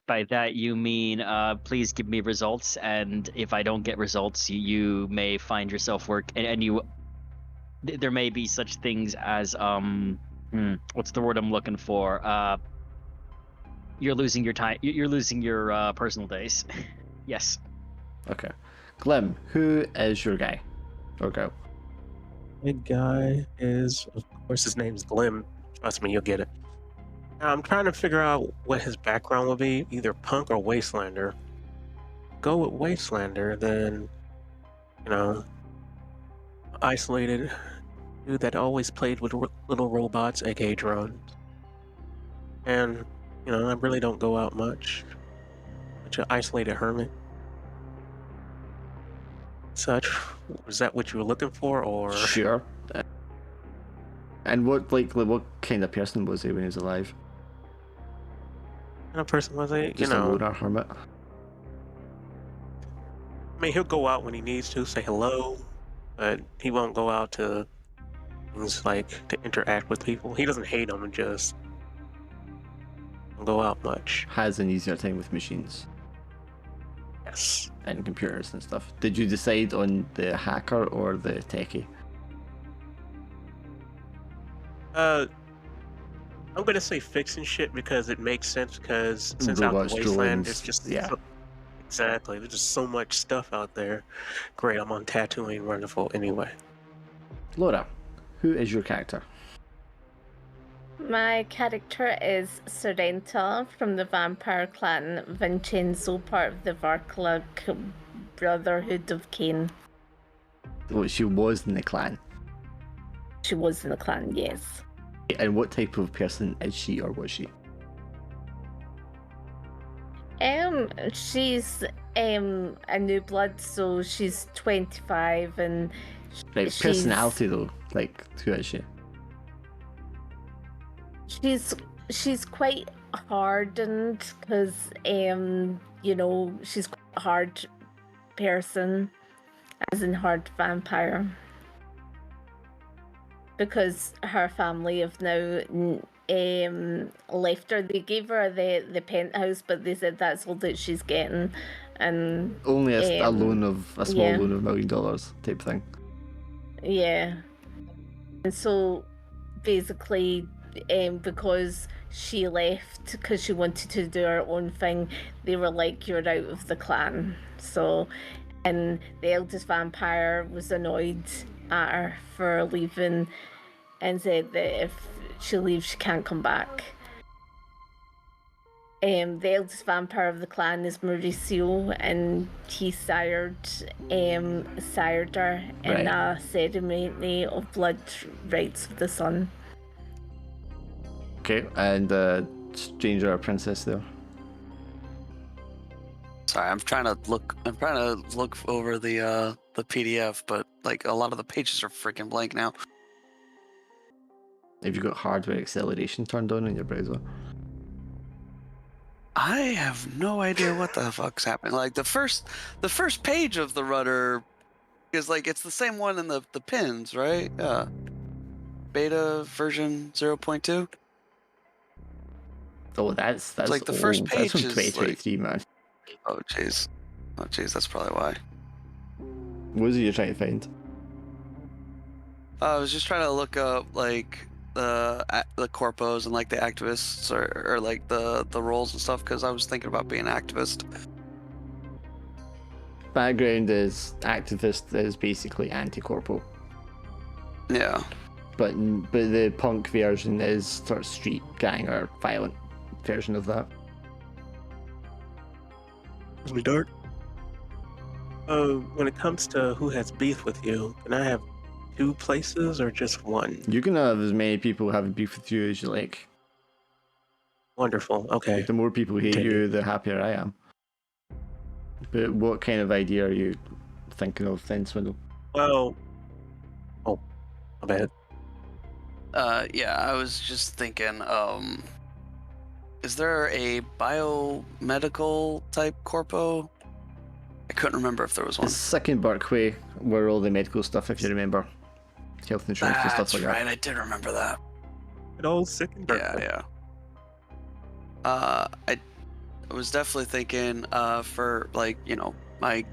By that you mean please give me results, and if I don't get results, you may find yourself and you there may be such things as what's the word I'm looking for? You're losing your time. You're losing your personal days. Yes. Okay. Glim, who is your guy? Or girl? The guy is, of course, his name's Glim. Trust me, you'll get it. Now, I'm trying to figure out what his background will be, either punk or wastelander. Go with wastelander, then, you know, isolated dude that always played with little robots, aka drones. And, you know, I really don't go out much. Such an isolated hermit. Such. Was that what you were looking for, or? Sure. And what kind of person was he when he was alive? What kind of person was he? Just a loner hermit. I mean, he'll go out when he needs to, say hello, but he won't go out to things like to interact with people. He doesn't hate them, just don't go out much. Has an easier time with machines Yes. and computers and stuff. Did you decide on the hacker or the techie? I'm gonna say fixing shit because it makes sense. Because since out Robots, in the wasteland, drones, it's just yeah. Exactly. There's just so much stuff out there. Great. I'm on Tatooine, wonderful. Anyway. Laura, who is your character? My character is Sorrenta from the vampire clan Vincenzo, part of the Varkla Brotherhood of Cain. Oh, she was in the clan. She was in the clan, yes. And what type of person is she or was she? She's a new blood, so she's 25 and Right, she's- personality though. Like, who is she? She's quite hardened because you know, she's quite a hard person, as in hard vampire, because her family have now left her. They gave her the penthouse, but they said that's all that she's getting, and Only a loan of a small yeah. loan of $1 million type thing. yeah. And so basically, because she left because she wanted to do her own thing, they were like, you're out of the clan. So, and the eldest vampire was annoyed at her for leaving and said that if she leaves, she can't come back. The eldest vampire of the clan is Mauricio, and he sired her in Right. a ceremony of blood rites of the sun. Okay, and stranger or princess there. Sorry, I'm trying to look over the PDF, but like a lot of the pages are freaking blank now. Have you got hardware acceleration turned on in your browser? I have no idea what the fuck's happening. Like the first page of the rudder is like it's the same one in the pins, right? Yeah. beta version 0.2. Oh, that's like the first old. That's from page is, 2023, man. Oh jeez, that's probably why. What is it you're trying to find? I was just trying to look up like the corpos and like the activists or like the roles and stuff because I was thinking about being an activist. Background is activist is basically anti-corpo, Yeah. but the punk version is sort of street gang or violent version of that. Excuse me, Dark. When it comes to who has beef with you, can I have 2 places or just 1? You can have as many people having beef with you as you like. Wonderful. Okay. The more people hate Continue. you, the happier I am. But what kind of idea are you thinking of then, Swindle? Well, oh, my bad. Yeah, I was just thinking, is there a biomedical type corpo? I couldn't remember if there was one. It's second Berkway, where all the medical stuff, if you remember, health insurance and stuff That's like right, that. I did remember that. Good old second birthday. Yeah. I was definitely thinking, for like, my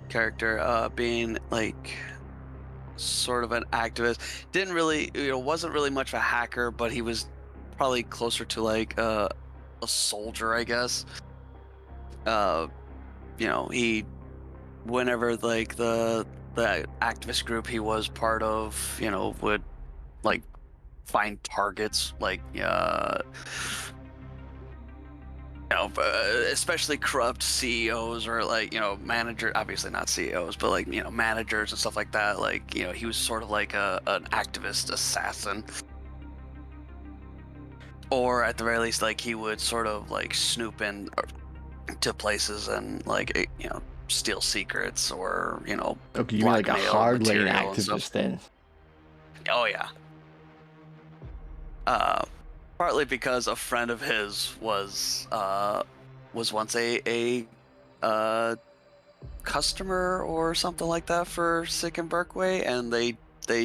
character, being like sort of an activist. Didn't really, wasn't really much of a hacker, but he was probably closer to like a soldier, I guess. He, whenever like the activist group he was part of, would like find targets, like especially corrupt CEOs or like manager, obviously not CEOs, but like managers and stuff like that. Like he was sort of like an activist assassin, or at the very least, like he would sort of like snoop in to places and like steal secrets or Okay, you mean like a blackmail hardline material and stuff. activist then? Oh yeah. Partly because a friend of his was once a customer or something like that for Sick and Berkway, and they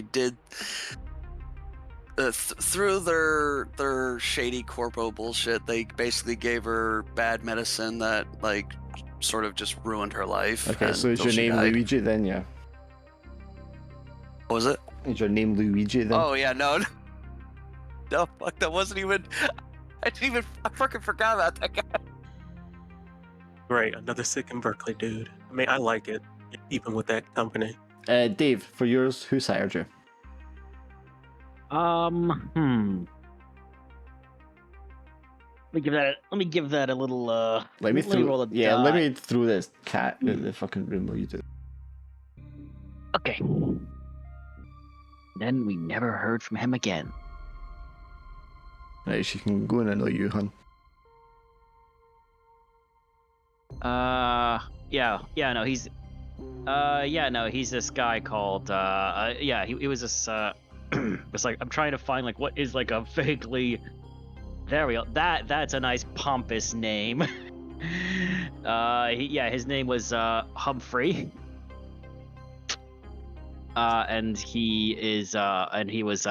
did through their shady corpo bullshit. They basically gave her bad medicine that like sort of just ruined her life. Okay, so is until your she name died. Luigi then? Yeah. What was it? Is your name Luigi then? Oh yeah, no, fuck, that wasn't even. I fucking forgot about that guy. Great, another sick in Berkeley dude. I mean, I like it. Even with that company. Dave, for yours, who sired you? Let me give that a little. Let me roll a yeah, let die. me throw this cat in the fucking room while you do it. Okay. Then we never heard from him again. Right, she can go and annoy you, hun. He's this guy called he was this it's like I'm trying to find like what is like a vaguely, there we go, that's a nice pompous name. His name was Humphrey. And he was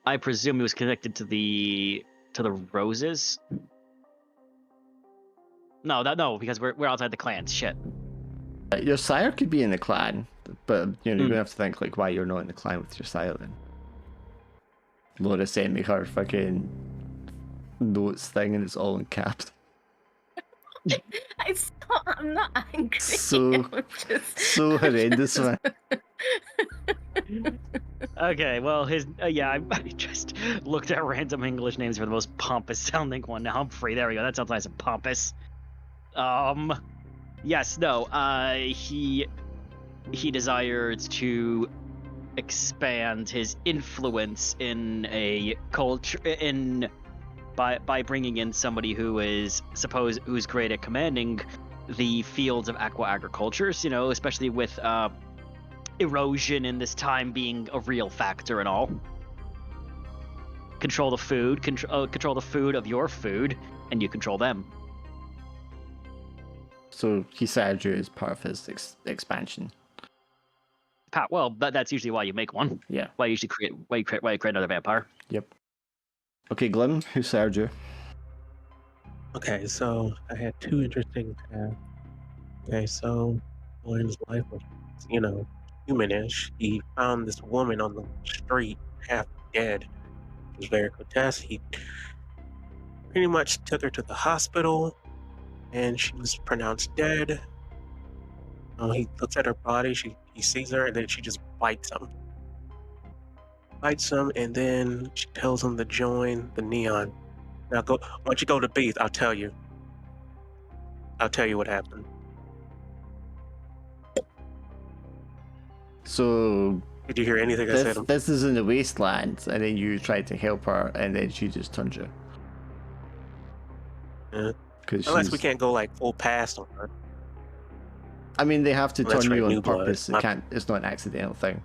I presume he was connected to the Roses. No, because we're outside the clans. Shit. Your sire could be in the clan, but you're gonna have to think like why you're not in the clan with your sire then. Laura sent me her fucking notes thing and it's all in caps. I'm not angry. So I'm just... so horrendous, man. Okay, well, I just looked at random English names for the most pompous sounding one. Humphrey, there we go. That sounds nice and pompous. He desired to expand his influence in a culture by bringing in somebody who's great at commanding the fields of aqua agricultures, especially with erosion in this time being a real factor and all. Control the food, control the food of your food, and you control them. So he sired you as part of his expansion. Well, that's usually why you make one. Yeah. Why you create another vampire. Yep. Okay, Glim, who served you? Okay, so I had two interesting paths. Okay, so William's life was, humanish. He found this woman on the street, half dead. It was very grotesque. He pretty much took her to the hospital, and she was pronounced dead. He looks at her body. He sees her, and then she just bites him. And then she tells him to join the Neon. Now go. Why don't you go to Beast? I'll tell you. I'll tell you what happened. So Did you hear anything I said? this is in the wasteland, and then you tried to help her, and then she just turned you. Yeah. 'Cause Unless we she's- can't go like full past on her. I mean, they have to Well, that's turn you right, on new blood. purpose. It can't. It's not an accidental thing.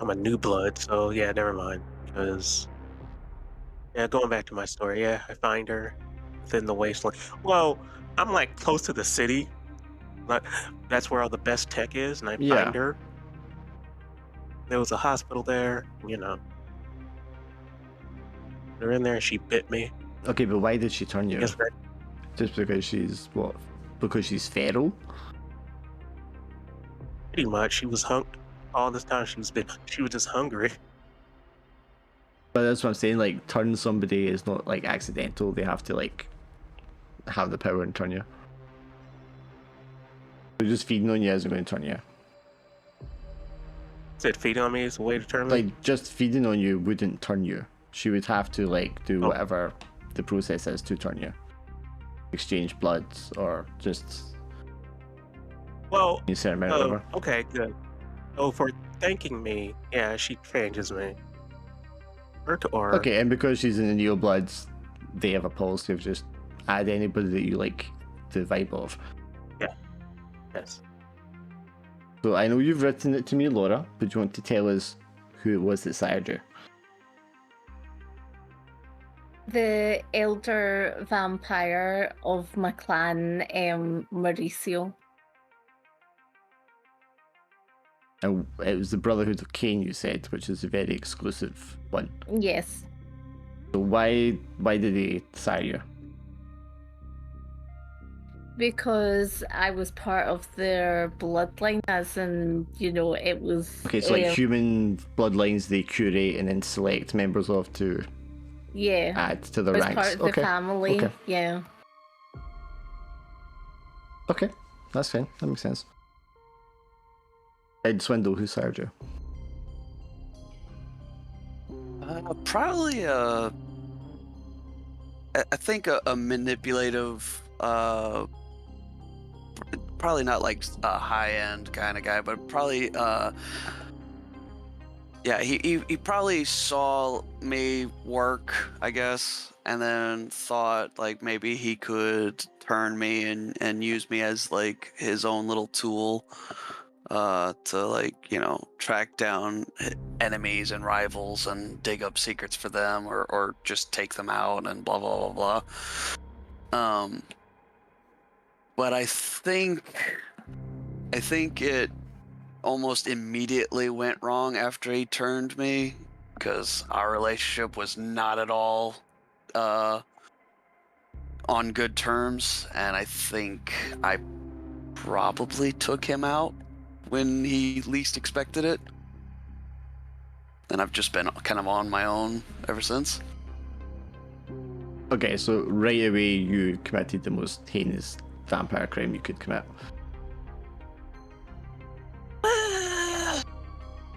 I'm a new blood, so yeah, never mind. Because going back to my story, I find her within the wasteland. Well, I'm like close to the city. Like that's where all the best tech is, and I Yeah. find her. There was a hospital there, They're in there, and she bit me. Okay, but why did she turn you? Guess that Just because she's what? Because she's feral? pretty much she was hung all this time. She was just hungry. But that's what I'm saying. Like, turn somebody is not like accidental. They have to like have the power and turn you. So just feeding on you isn't going to turn you. Said feeding on me is a way to turn me. Like, just feeding on you wouldn't turn you. She would have to like do Oh. whatever the process is to turn you. Exchange bloods or just Well, a certain amount of her. okay, good. Oh, for thanking me, she changes me. Or Okay, and because she's in the Neo Bloods, they have a policy of just add anybody that you like the vibe of. yes. So I know you've written it to me, Laura, but do you want to tell us who it was that sired you? The elder vampire of my clan, Mauricio. And it was the Brotherhood of Cain, you said, which is a very exclusive one. Yes. So why did they sire you? Because I was part of their bloodline, as in, it was. Okay, so like human bloodlines they curate and then select members of to Yeah. add to the As ranks. part of the family. Okay. Yeah. Okay, that's fine. That makes sense. Ed Swindle, who sired you? Probably I think a manipulative, probably not like a high-end kind of guy, but probably he probably saw me work, I guess, and then thought like maybe he could turn me and use me as like his own little tool to like track down enemies and rivals and dig up secrets for them or just take them out and blah blah blah blah. But I think it almost immediately went wrong after he turned me, because our relationship was not at all on good terms, and I think I probably took him out when he least expected it. And I've just been kind of on my own ever since. Okay, so right away you committed the most heinous vampire crime you could commit.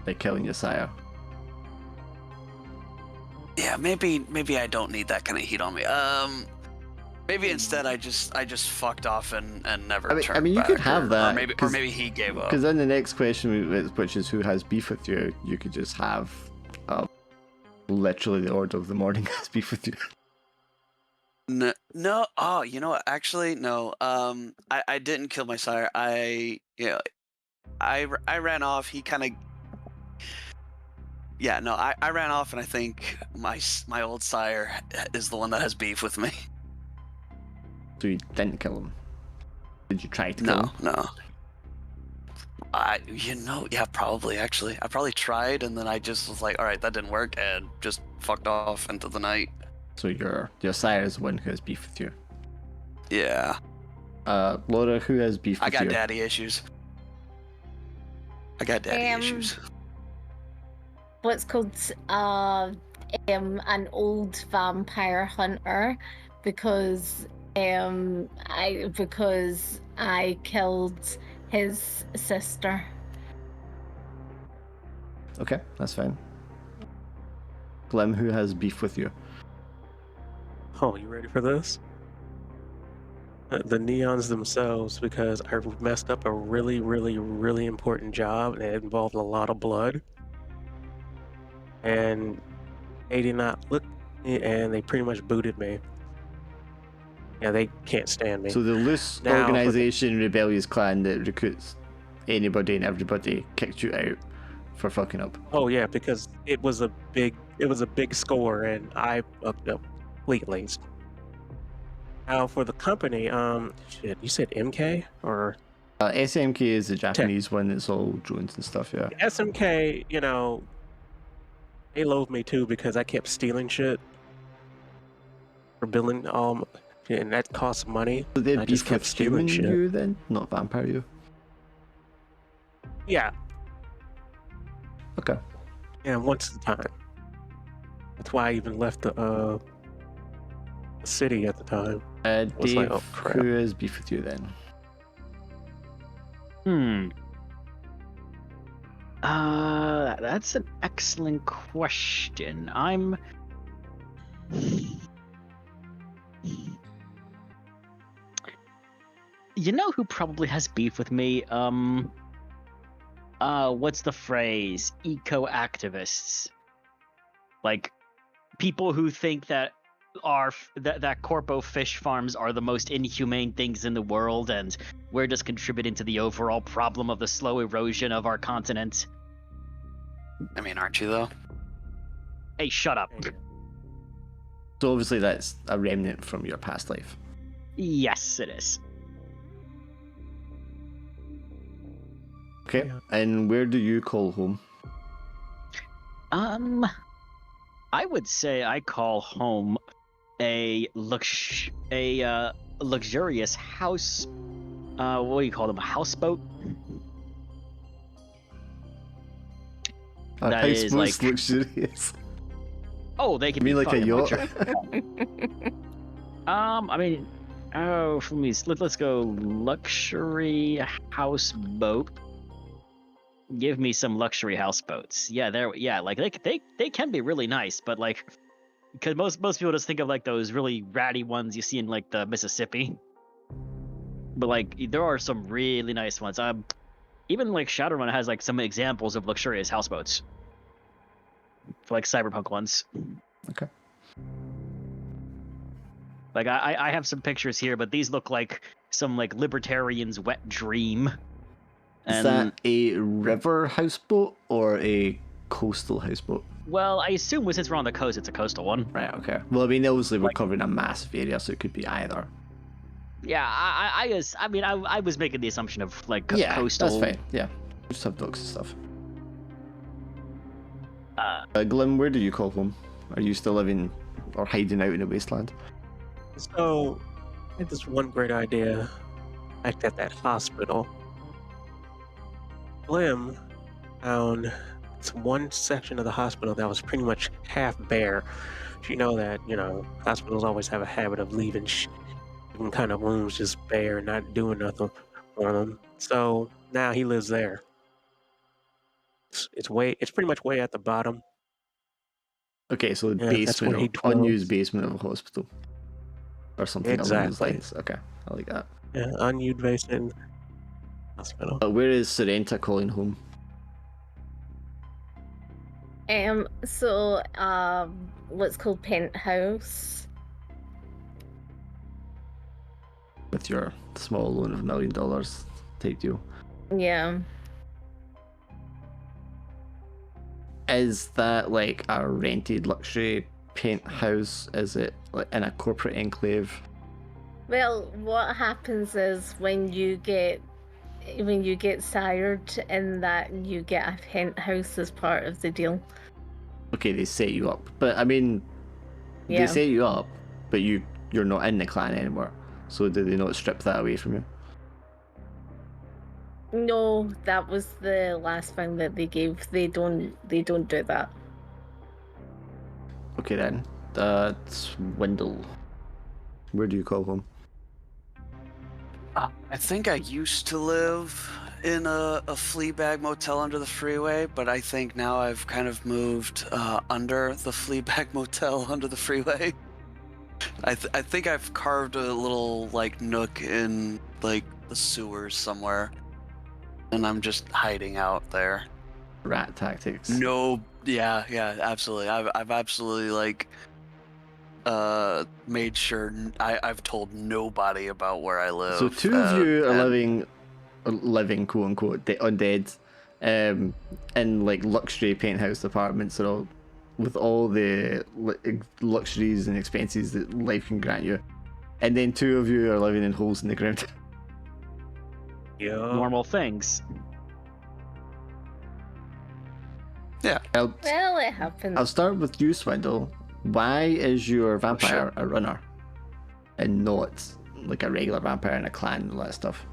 By killing your sire. Yeah, maybe I don't need that kind of heat on me. Maybe instead I just fucked off and never turned I mean, you back, could have that. or maybe he gave up. Because then the next question, which is who has beef with you, you could just have literally the order of the morning has beef with you. No. Oh, you know what? Actually, no. I didn't kill my sire. I ran off. He kind of. Yeah, no. I ran off, and I think my old sire is the one that has beef with me. So you didn't kill him? Did you try to kill him? No. Yeah, probably actually. I probably tried, and then I just was like, all right, that didn't work, and just fucked off into the night. So your sire is the one who has beef with you. Yeah, Laura, who has beef I with got you? daddy issues. I got daddy issues. What's called an old vampire hunter because I killed his sister. Okay, that's fine. Glim, who has beef with you? Oh, you ready for this? The neons themselves, because I messed up a really, really, really important job and it involved a lot of blood. And they did not look, and they pretty much booted me. Yeah, they can't stand me. So the loose Now, for the- organization, rebellious clan that recruits anybody and everybody kicked you out for fucking up. Oh yeah, because it was a big score, and I fucked up completely. Now for the company, shit, you said MK or SMK is the Japanese one. It's all drones and stuff. Yeah. SMK? You know, they loathe me too because I kept stealing shit for billing, and that costs money. So their I beef just kept with stealing human shit. you then, not vampire you. Yeah, Okay. and once at a time. That's why I even left the city at the time. was Dave, like, oh, crap. who has beef with you then? That's an excellent question. You know who probably has beef with me? What's the phrase? Eco-activists. Like, people who think that that corpo fish farms are the most inhumane things in the world, and we're just contributing to the overall problem of the slow erosion of our continent. I mean, aren't you though? Hey, shut up. So obviously that's a remnant from your past life. Yes, it is. Okay. Yeah. And where do you call home? I would say I call home a luxurious house. What do you call them? A houseboat. That is Houseboat's like- luxurious. Oh, they can You mean be like a fucking yacht? luxurious. I mean, let's go luxury houseboat. Give me some luxury houseboats. Yeah, like they can be really nice, but like, because most people just think of like those really ratty ones you see in like the Mississippi. But like, there are some really nice ones. Even like Shadowrun has like some examples of luxurious houseboats. For like cyberpunk ones. Okay. Like I have some pictures here, but these look like some like libertarian's wet dream. Is that a river houseboat or a coastal houseboat? Well, I assume since we're on the coast, it's a coastal one. Right, okay. Well, I mean, obviously we're covering a massive area, so it could be either. Yeah, I was making the assumption of like Yeah, coastal. that's fine. Yeah. Just have docks and stuff. Glim, where do you call home? Are you still living or hiding out in the wasteland? So, I had this one great idea back at that hospital. Slim found this one section of the hospital that was pretty much half bare. You know that, hospitals always have a habit of leaving kind of rooms just bare and not doing nothing for them. So now he lives there. It's pretty much way at the bottom. Okay, so the Yeah, that's where he basement, unused dwells. basement of a hospital. Or something along those Exactly. lines. Okay, I like that. Yeah, unused basement hospital. Where is Sorrenta calling home? So what's called penthouse. With your small loan of $1 million type deal. Yeah. Is that like a rented luxury penthouse? Is it like in a corporate enclave? Well, what happens is when you get get sired, and that you get a penthouse as part of the deal. Okay, they set you up, but I mean, they Yeah. set you up, but you're not in the clan anymore. So did they not strip that away from you? No, that was the last thing that they gave. They don't do that. Okay then, Swindle. Where do you call home? I think I used to live in a Fleabag motel under the freeway, but I think now I've kind of moved under the Fleabag motel under the freeway. I think I've carved a little like nook in like the sewers somewhere, and I'm just hiding out there. Rat tactics. No, yeah, absolutely. I've absolutely like made sure I've told nobody about where I live. So two of you are and- living quote unquote undead, in like luxury penthouse apartments, and all with all the luxuries and expenses that life can grant you, and then two of you are living in holes in the ground. Yeah. Normal things. I'll Well, it happens. start with you, Swindle. Why is your vampire a runner and not like a regular vampire in a clan and all that stuff?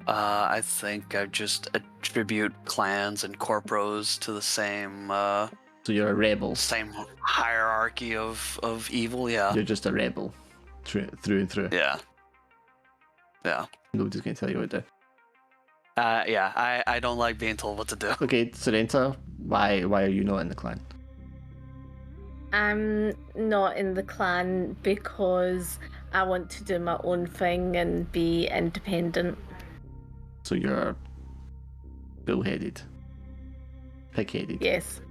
I think I just attribute clans and corporos to the same So you're a rebel. same hierarchy of evil. Yeah. You're just a rebel, through and through. Yeah. Yeah. Nobody's gonna tell you what to do. Yeah. I don't like being told what to do. Okay, Sorrenta, why are you not in the clan? I'm not in the clan because I want to do my own thing and be independent. So you're bullheaded, pig-headed. Yes.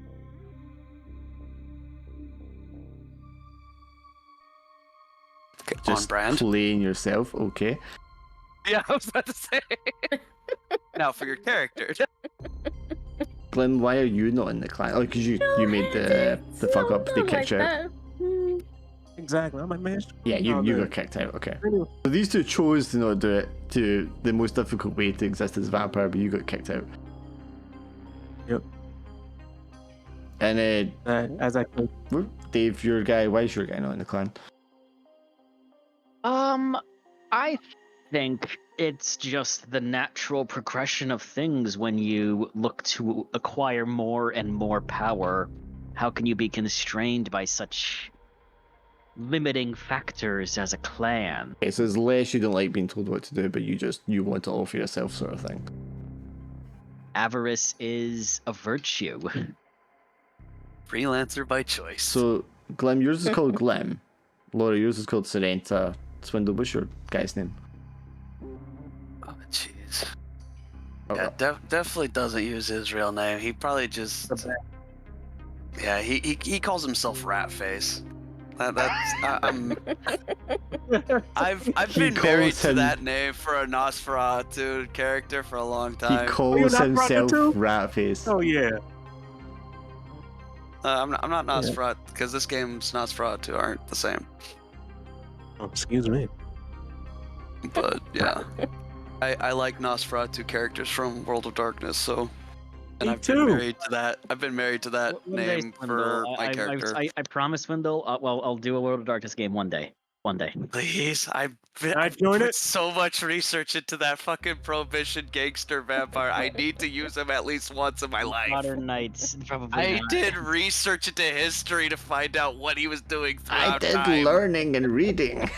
Okay, Just on brand. playing yourself, okay. Yeah, I was about to say. Now for your character. Glenn, why are you not in the clan? Oh, because you made the fuck up. They kicked you out. Exactly. I'm like, man. Yeah, you dude. got kicked out. Okay. Anyway. So these two chose to not do it, to the most difficult way to exist as a vampire, but you got kicked out. Yep. And As I could. Dave, your guy. Why is your guy not in the clan? I think it's just the natural progression of things when you look to acquire more and more power. How can you be constrained by such limiting factors as a clan? Okay, so it's less you don't like being told what to do, but you want to offer yourself, sort of thing. Avarice is a virtue. Freelancer by choice. So, Glim, yours is called Glim. Laura, yours is called Sorrenta. Swindle, what's your guy's name? Oh, jeez. Oh, Yeah, definitely doesn't use his real name. He probably just. Yeah, he calls himself Ratface. I've been married calls to him- that name for a Nosferatu character for a long He time. calls not himself Nosferatu? Ratface. Oh yeah. I'm not Nosferatu because this game's Nosferatu aren't the same. Oh, excuse me. But yeah, I like Nosferatu characters from World of Darkness, so. And Me I've too. been married to that. I've been married to that One day, name for Swindle. my character. I promise, Swindle. Well, I'll do a World of Darkness game one day. One day. Please, I've join put it? so much research into that fucking Prohibition gangster vampire. I need to use him at least once in my life. Modern Knights, probably. I not. did research into history to find out what he was doing I throughout did time. learning and reading.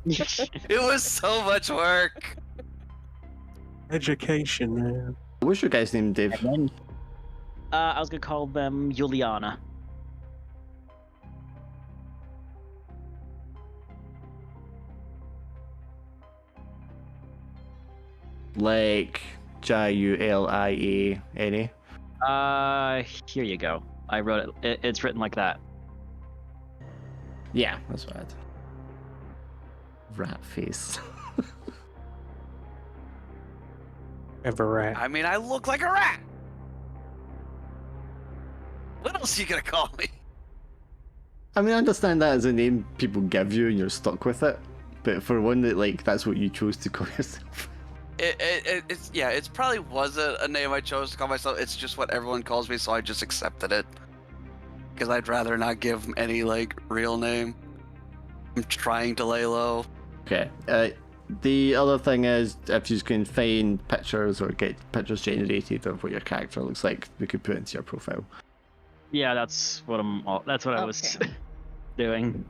It was so much work. Education, man. What's your guy's name, Dave? And then, I was gonna call them Juliana. Like Juliana. Here you go. I wrote it. It's written like that. Yeah, that's what I had. Rat face. Ever rat. I mean, I look like a rat. What else are you gonna call me? I mean, I understand that as a name people give you and you're stuck with it, but for one that like that's what you chose to call yourself. It's probably wasn't a name I chose to call myself. It's just what everyone calls me, so I just accepted it. Because I'd rather not give any like real name. I'm trying to lay low. Okay. The other thing is, if you can find pictures or get pictures generated of what your character looks like, we could put into your profile. Yeah, that's what I was doing.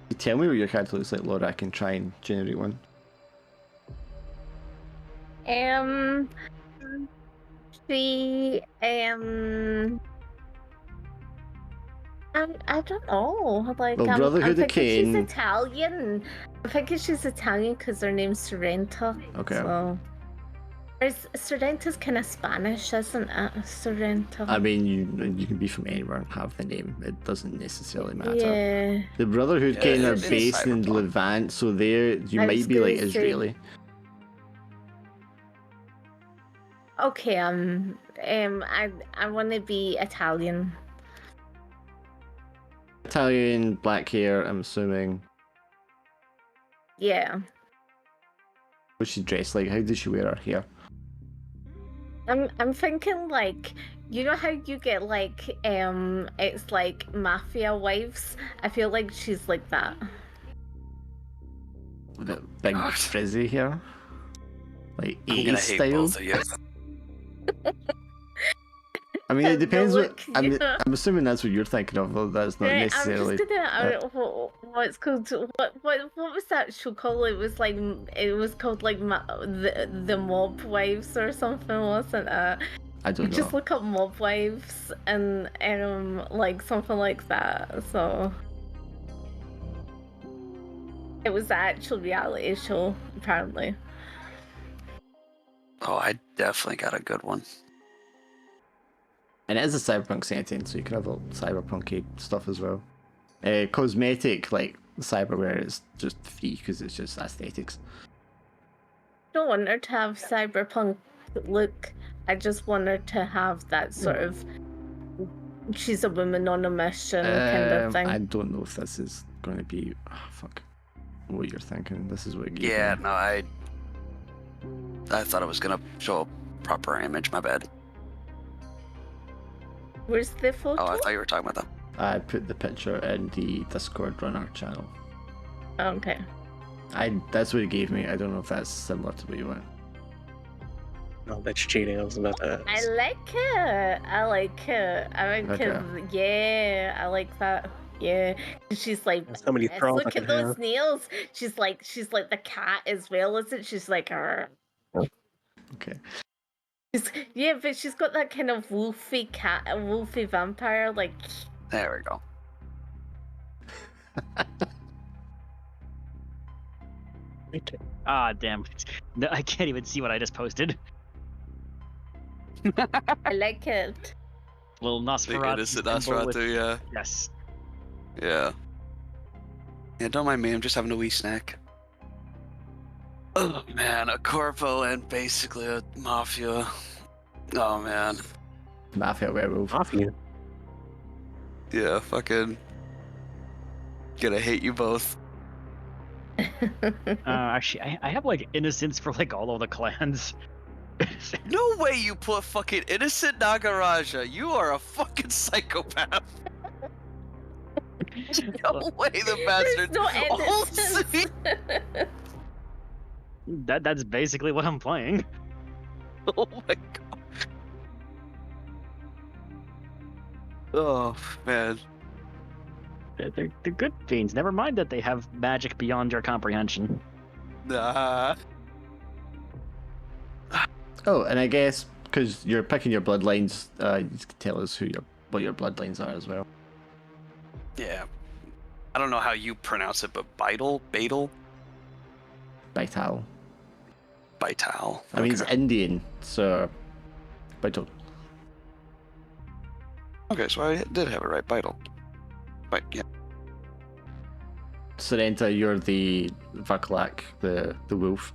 You tell me what your character looks like, Laura. I can try and generate one. She I don't know. Like, Well, I'm Brotherhood of thinking she's Cain. Italian. I'm thinking she's Italian because her name's Sorrenta. Okay. So, Sorrenta's kind of Spanish, isn't it? Sorrenta. I mean, you can be from anywhere and have the name. It doesn't necessarily matter. Yeah. The Brotherhood Yeah, Cain are it's based in Cyberpunk. Levant, so there you I might was be like gonna say- Israeli. Okay. I want to be Italian. Italian, black hair. I'm assuming. Yeah. What's she dressed like? How does she wear her hair? I'm thinking like, you know how you get like it's like mafia wives. I feel like she's like that. With a big God. frizzy hair, like I'm gonna 80s hate style. both of you. I mean, it The depends. look, I'm yeah. assuming that's what you're thinking of, though. That's not Right, necessarily. I'm just gonna what's called what was that show called? It was called like the Mob Wives or something, wasn't it? I don't Just know. look up Mob Wives and like something like that. So it was the actual reality show apparently. Oh, I definitely got a good one. And it is a cyberpunk setting, so you can have all cyberpunky stuff as well. Cosmetic, like cyberware, is just free because it's just aesthetics. Don't want her to have cyberpunk look. I just want her to have that sort of she's a woman on a mission kind of thing. I don't know if this is going to be fuck what you're thinking. This is what it gave Yeah, me. no, I thought it was gonna show a proper image. My bad. Where's the photo? Oh, I thought you were talking about that. I put the picture in the Discord runner channel. Okay. That's what it gave me. I don't know if that's similar to what you want. No, that's cheating. I was about to I ask. like it. I like it. I like it. Yeah, I like that. Yeah, she's like, That's how many "Yes, thralls I look can at those have." nails. She's like the cat as well, isn't she? She's like, "Arr." Okay. Yeah, but she's got that kind of wolfy cat, wolfy vampire, like. There we go. Right. Ah, damn. No, I can't even see what I just posted. I like it. Little The Nosferatu. innocent symbol with- Nosferatu, yeah. Yes. Yeah. Yeah, don't mind me, I'm just having a wee snack. Oh man, a corpo and basically a mafia. Oh man. Mafia werewolf. Mafia. Yeah, fucking. Gonna hate you both. Actually, I have like innocence for like all of the clans. No way you put fucking innocent Nagaraja. You are a fucking psychopath. No way the bastard. There's no Oh, innocence. see? That's basically what I'm playing. Oh my god. Oh man. They're good fiends. Never mind that they have magic beyond your comprehension. Nah. Oh, and I guess because you're picking your bloodlines, you can tell us what your bloodlines are as well. Yeah. I don't know how you pronounce it, but Vital? Vital. Vital. I mean, it's Okay. Indian, so Vital. Okay, so I did have it right. Vital. But yeah. Sorrenta, you're the Vaklak, the wolf.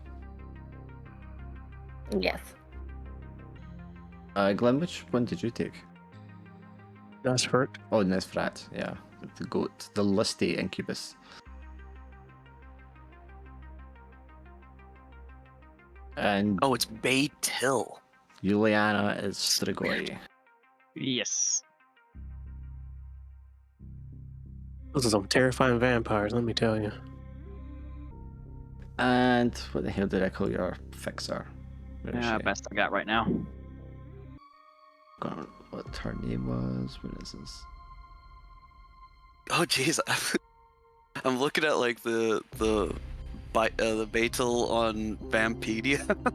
Yes. Glenn, which one did you take? Nosfert. Oh, Nesfrat, yeah. the goat, the lusty incubus. And Oh, it's Bay Till. Juliana is Strigoi. Yes. Those are some terrifying vampires, let me tell you. And what the hell did I call your fixer? Where is Yeah, she? best I got right now. Got what her name was. What is this? Oh, jeez. I'm looking at like the Beetle on Vampedia.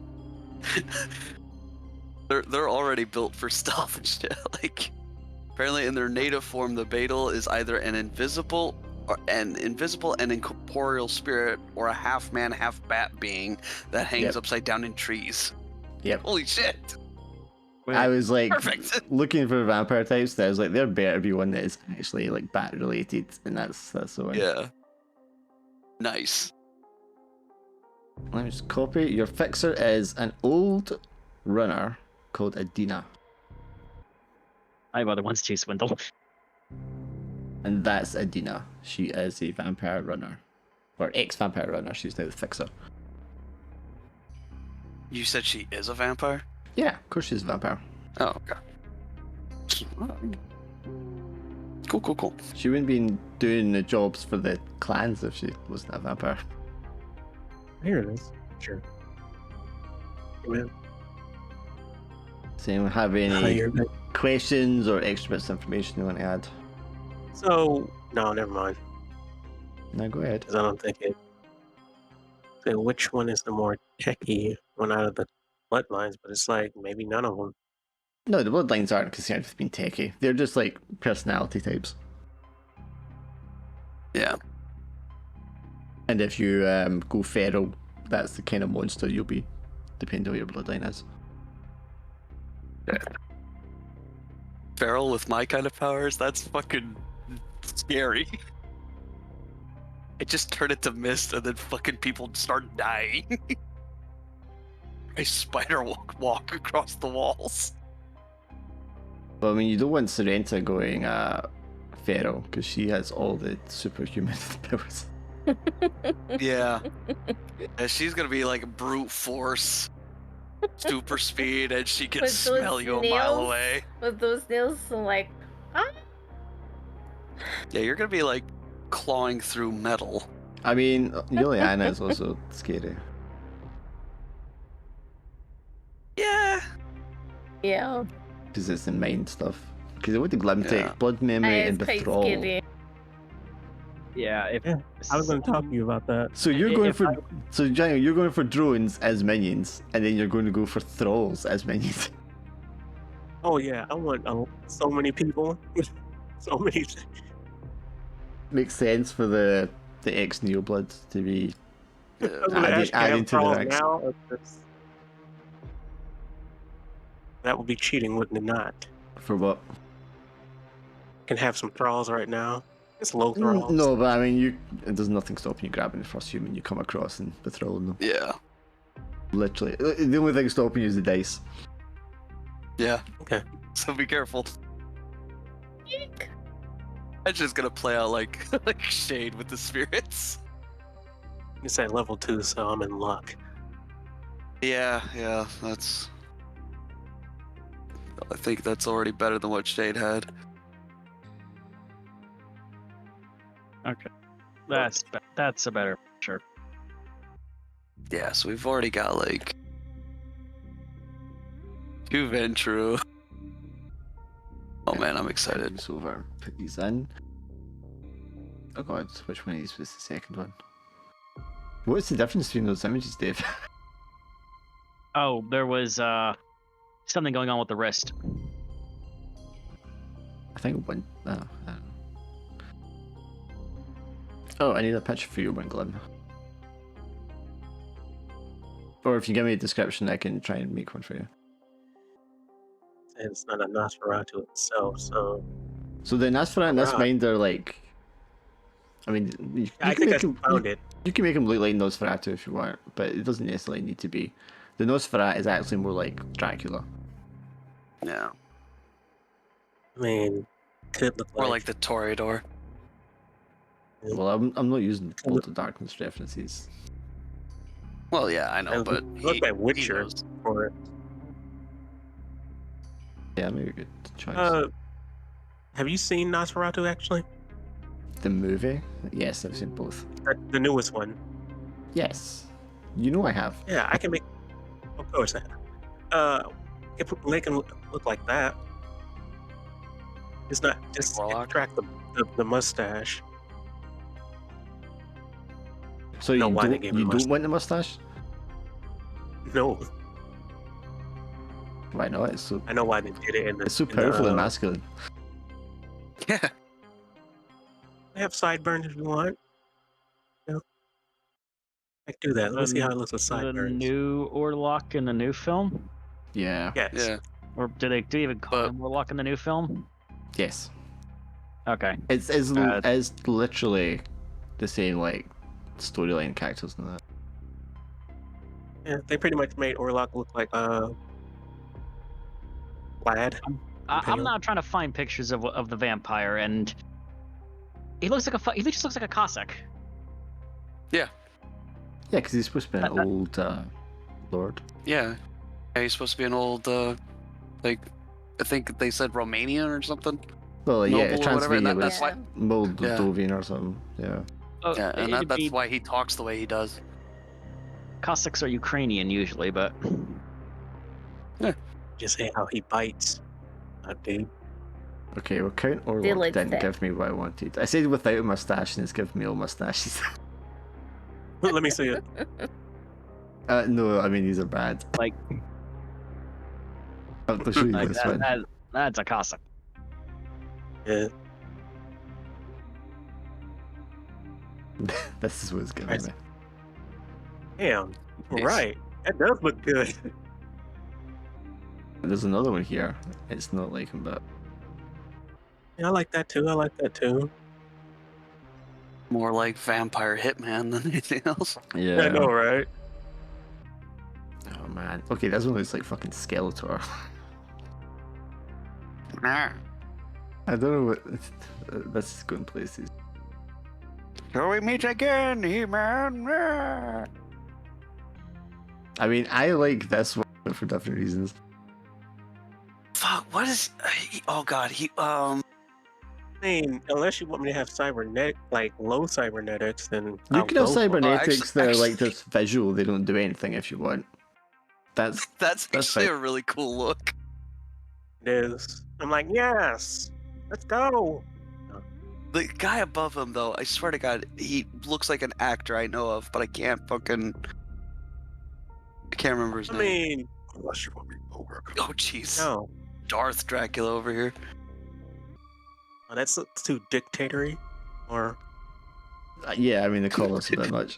they're already built for stealth and shit. Like, apparently in their native form, the Beetle is either an invisible and incorporeal spirit, or a half man, half bat being that hangs Yep. upside down in trees. Yep. Holy shit! I was like Perfect. looking for vampire types. That I was like, there better be one that is actually like bat related, and that's the one. Yeah. Nice. Let me just copy. Your fixer is an old runner called Adina, I have other ones too, Swindle. and that's Adina. She is a vampire runner, or ex-vampire runner. She's now the fixer. You said she is a vampire? Yeah, of course she's a vampire. Oh, okay. Cool. She wouldn't be doing the jobs for the clans if she wasn't a vampire. Here it is. Sure. Amen. So anyone have any questions or extra bits of information you want to add? So, no, never mind. No, go ahead. Because I don't think it. So which one is the more techie one out of the bloodlines? But it's like maybe none of them. No, the bloodlines aren't concerned with being techie. They're just like personality types. Yeah. And if you go feral, that's the kind of monster you'll be, depending on what your bloodline is. Feral with my kind of powers? That's fucking scary. I just turn it to mist and then fucking people start dying. I spider walk across the walls. But I mean, you don't want Sorrenta going feral, because she has all the superhuman powers. Yeah. And she's gonna be like brute force, super speed, and she can With those smell you a mile nails? away. With those nails, so like, ah. Yeah, you're gonna be like clawing through metal. I mean, Juliana is also scary. Yeah. Yeah. Because it's the mind stuff. Because it would the Glimtic, Yeah. blood memory, It's and quite Bethrall. scary. Yeah, if Yeah, I was going to talk to you about that. So you're going If for so Daniel, you're going for drones as minions, and then you're going to go for thralls as minions. Oh yeah, I want so many people, so many. Makes sense for the ex Neobloods to be I was gonna ask you, adding have to the thralls ranks. now, or just- That would be cheating, wouldn't it not? For what? Can have some thralls right now. It's low thralls. No, but I mean, there's nothing stopping you grabbing the first human you come across and bethralling them. Yeah. Literally, the only thing stopping you is the dice. Yeah. Okay. So be careful. Eek. It's just gonna play out like like Shade with the spirits. It's at level 2, so I'm in luck. Yeah, that's. I think that's already better than what Shade had. okay, that's a better picture. Yeah, so we've already got like 2 Ventru. Oh man, I'm excited. It's over. Put these in. Oh god, which one of these was the second one? What's the difference between those images, Dave? Oh, there was something going on with the wrist. I think one. I don't know. Oh, I need a picture for you, Winglim. Or if you give me a description, I can try and make one for you. And it's not a Nosferatu itself, so So the Nosferatu and this Right. mind are like. I mean, you I can think I make them, found it. you can make them look like Nosferatu if you want, but it doesn't necessarily need to be. The Nosferatu is actually more like Dracula. Yeah. I mean, could look Or like, like the Toreador. Well, I'm not using World of Darkness references. Well, yeah, I know, but look at he Witcher knows. for it. Yeah, maybe a good choice. Have you seen Nosferatu actually? The movie? Yes, I've seen both. The newest one. Yes. You know I have. Yeah, I can make. Of course, I make him look like that. It's not just Warlock? extract the mustache. So know you why they don't gave him a don't want the mustache? No, Why not? It's so I know why they did it. it's so powerful and masculine. Yeah. They have sideburns if you want. You know? I can do that. Let me see how it looks with The sideburns. new Orlok in the new film, Yeah. Yes. Yeah. or do they even call But- him Orlok in the new film? Yes. Okay. It's literally the same like storyline characters and that. Yeah, they pretty much made Orlok look like lad. I'm Impale. not trying to find pictures of the vampire, and he looks like he just looks like a Cossack. Yeah, because he's supposed to be an old lord. Yeah. Yeah, he's supposed to be an old, like, I think they said Romanian or something. Well, yeah, Noble or whatever. And Transylvania that's was why. Moldovan or something. Yeah. Oh, Yeah, and it'd that's be- why he talks the way he does. Cossacks are Ukrainian usually, but Just say how he bites. Dude. Okay, well, Count They Orlok like didn't that. give me what I wanted. I said without a mustache, and it's giving me all mustaches. Let me see it. No, I mean these are bad. like I'll show you like this one. that's a Cossack. Yeah. This is what it's giving me. Damn. Yes. Right. That does look good. There's another one here. It's not like him, but Yeah, I like that too. I like that too. More like vampire hitman than anything else. yeah. I know, right? Oh man. Okay, this one looks like fucking Skeletor. Nah. I don't know what. This is going places. Shall we meet again, He-Man? Nah. I mean, I like this one for different reasons. Fuck, what is... oh god, I mean, unless you want me to have cybernetic, like low cybernetics, then You I'll can have go for it. cybernetics that are like actually- just visual. They don't do anything if you want. That's That's That's actually fine. a really cool look. It is. I'm like, yes, let's go. The guy above him, though, I swear to God, he looks like an actor I know of, but I can't remember his I name. mean, Unless you want me over. Oh, jeez. no, Darth Dracula over here. that's too dictatory. Or yeah. I mean, they call us a bit much.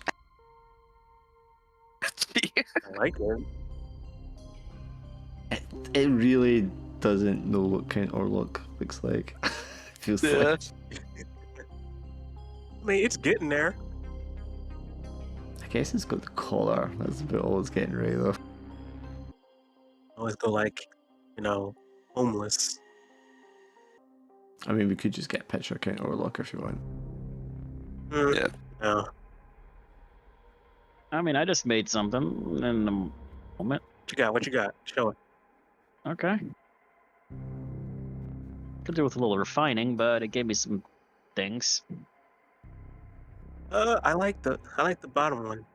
I like it. It really doesn't know what Count Orlok looks like. Feels Yeah. like. I mean, it's getting there. I guess it's got the collar. That's about all it's getting right though. Always go like, homeless. I mean, we could just get a picture of Count Orlok if you want. Mm, Yeah. No. I mean, I just made something in a moment. What you got? What you got? Show it. Okay. Could do with a little refining, but it gave me some things. I like the bottom one.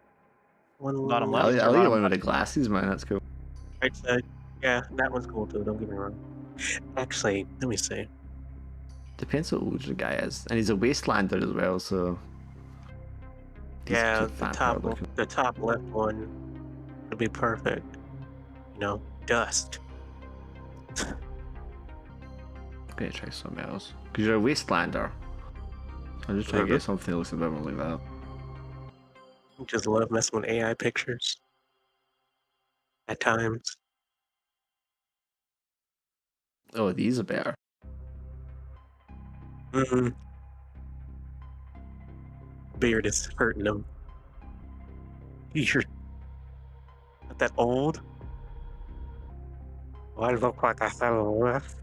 Bottom I left? like or the bottom one with the left? glasses, man. That's cool. Right side. Yeah, that one's cool too. Don't get me wrong. Actually, let me see. Depends what old the guy is, and he's a wastelander as well. So he's Yeah, sort of vampire looking. the top left one would be perfect. Dust. I'm gonna try something else because you're a wastelander. I'm just trying to get something that looks a bit more like that. Just love messing with AI pictures. At times. Oh, these are better. Mm-hmm. Beard is hurting them. You're not that old. Well, I look like I fell left.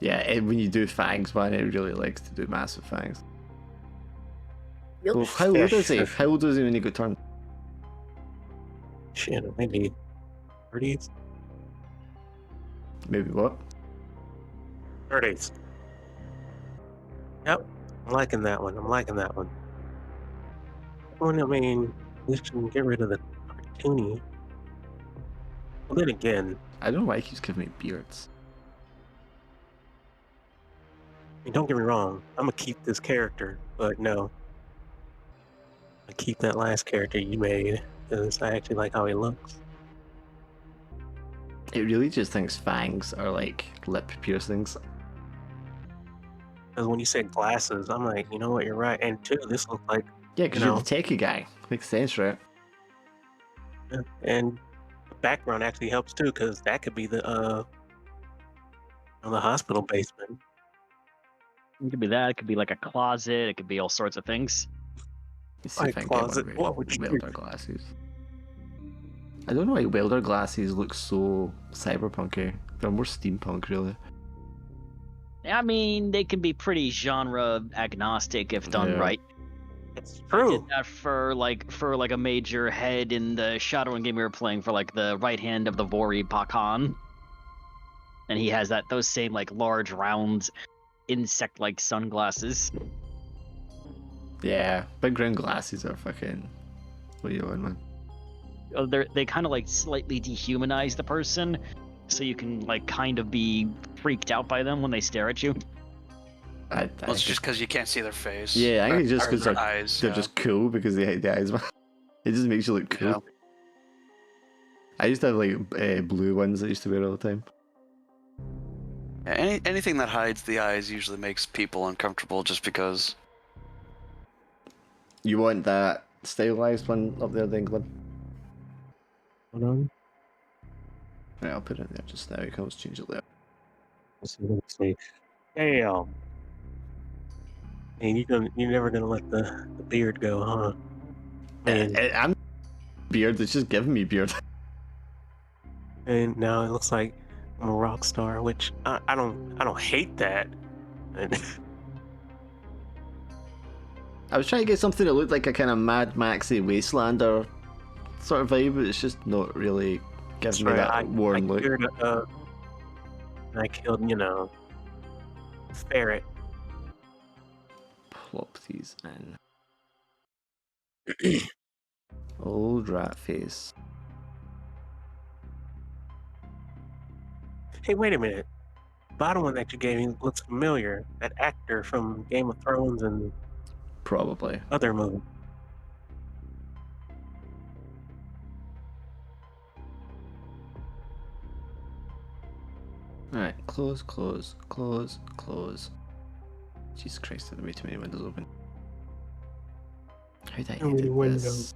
Yeah, when you do fangs, man, it really likes to do massive fangs. Well, how old is he? How old is he when he got turned? Shit, maybe 30s? Maybe what? 30s. Yep. I'm liking that one. Well, I mean, we should get rid of the cartoony. But then again, I don't know why he keeps giving me beards. I mean, don't get me wrong, I'm gonna keep this character, but no. I keep that last character you made, because I actually like how he looks. It really just thinks fangs are like lip piercings. Because when you said glasses, I'm like, you know what, you're right. And two, this looks like, Yeah, because You you're know. the techie guy. Makes sense, right? and the background actually helps too, because that could be the hospital basement. It could be that. It could be like a closet. It could be all sorts of things. Let's see My if I can closet, get what one would you welder glasses. I don't know why welder glasses look so cyberpunky. They're more steampunk, really. I mean, they can be pretty genre agnostic if done Yeah. right. It's Did true. that for like a major head in the Shadowrun game we were playing for like the right hand of the Vori Pakan. And he has those same like large round insect-like sunglasses. Yeah, big round glasses are fucking. What are you on, man? They kind of like slightly dehumanize the person, so you can like kind of be freaked out by them when they stare at you. I Well, it's just because you can't see their face. Yeah, I think it's just Or because their they're, eyes. they're yeah. just cool because they hate the eyes. It just makes you look cool. Yeah. I used to have like blue ones I used to wear all the time. Yeah, anything that hides the eyes usually makes people uncomfortable just because. You want that stylized one up there, then, Glenn? Hold on. Right, I'll put it in there just now. You can always change it later. Let's see. Damn. And you're never gonna let the beard go, huh? Man, I'm beard. It's just giving me beard. and now it looks like I'm a rock star, which I don't hate that. And I was trying to get something that looked like a kind of Mad Maxy Wastelander sort of vibe, but it's just not really that's giving me right. that worn look. I killed, ferret. Plop these in. Old rat face. Hey, wait a minute. Bottom one that you gave me looks familiar. That actor from Game of Thrones and Probably. other movies. Alright, close, close, close, close. Jesus Christ, there are way too many windows open. How did I Too many edit windows. this?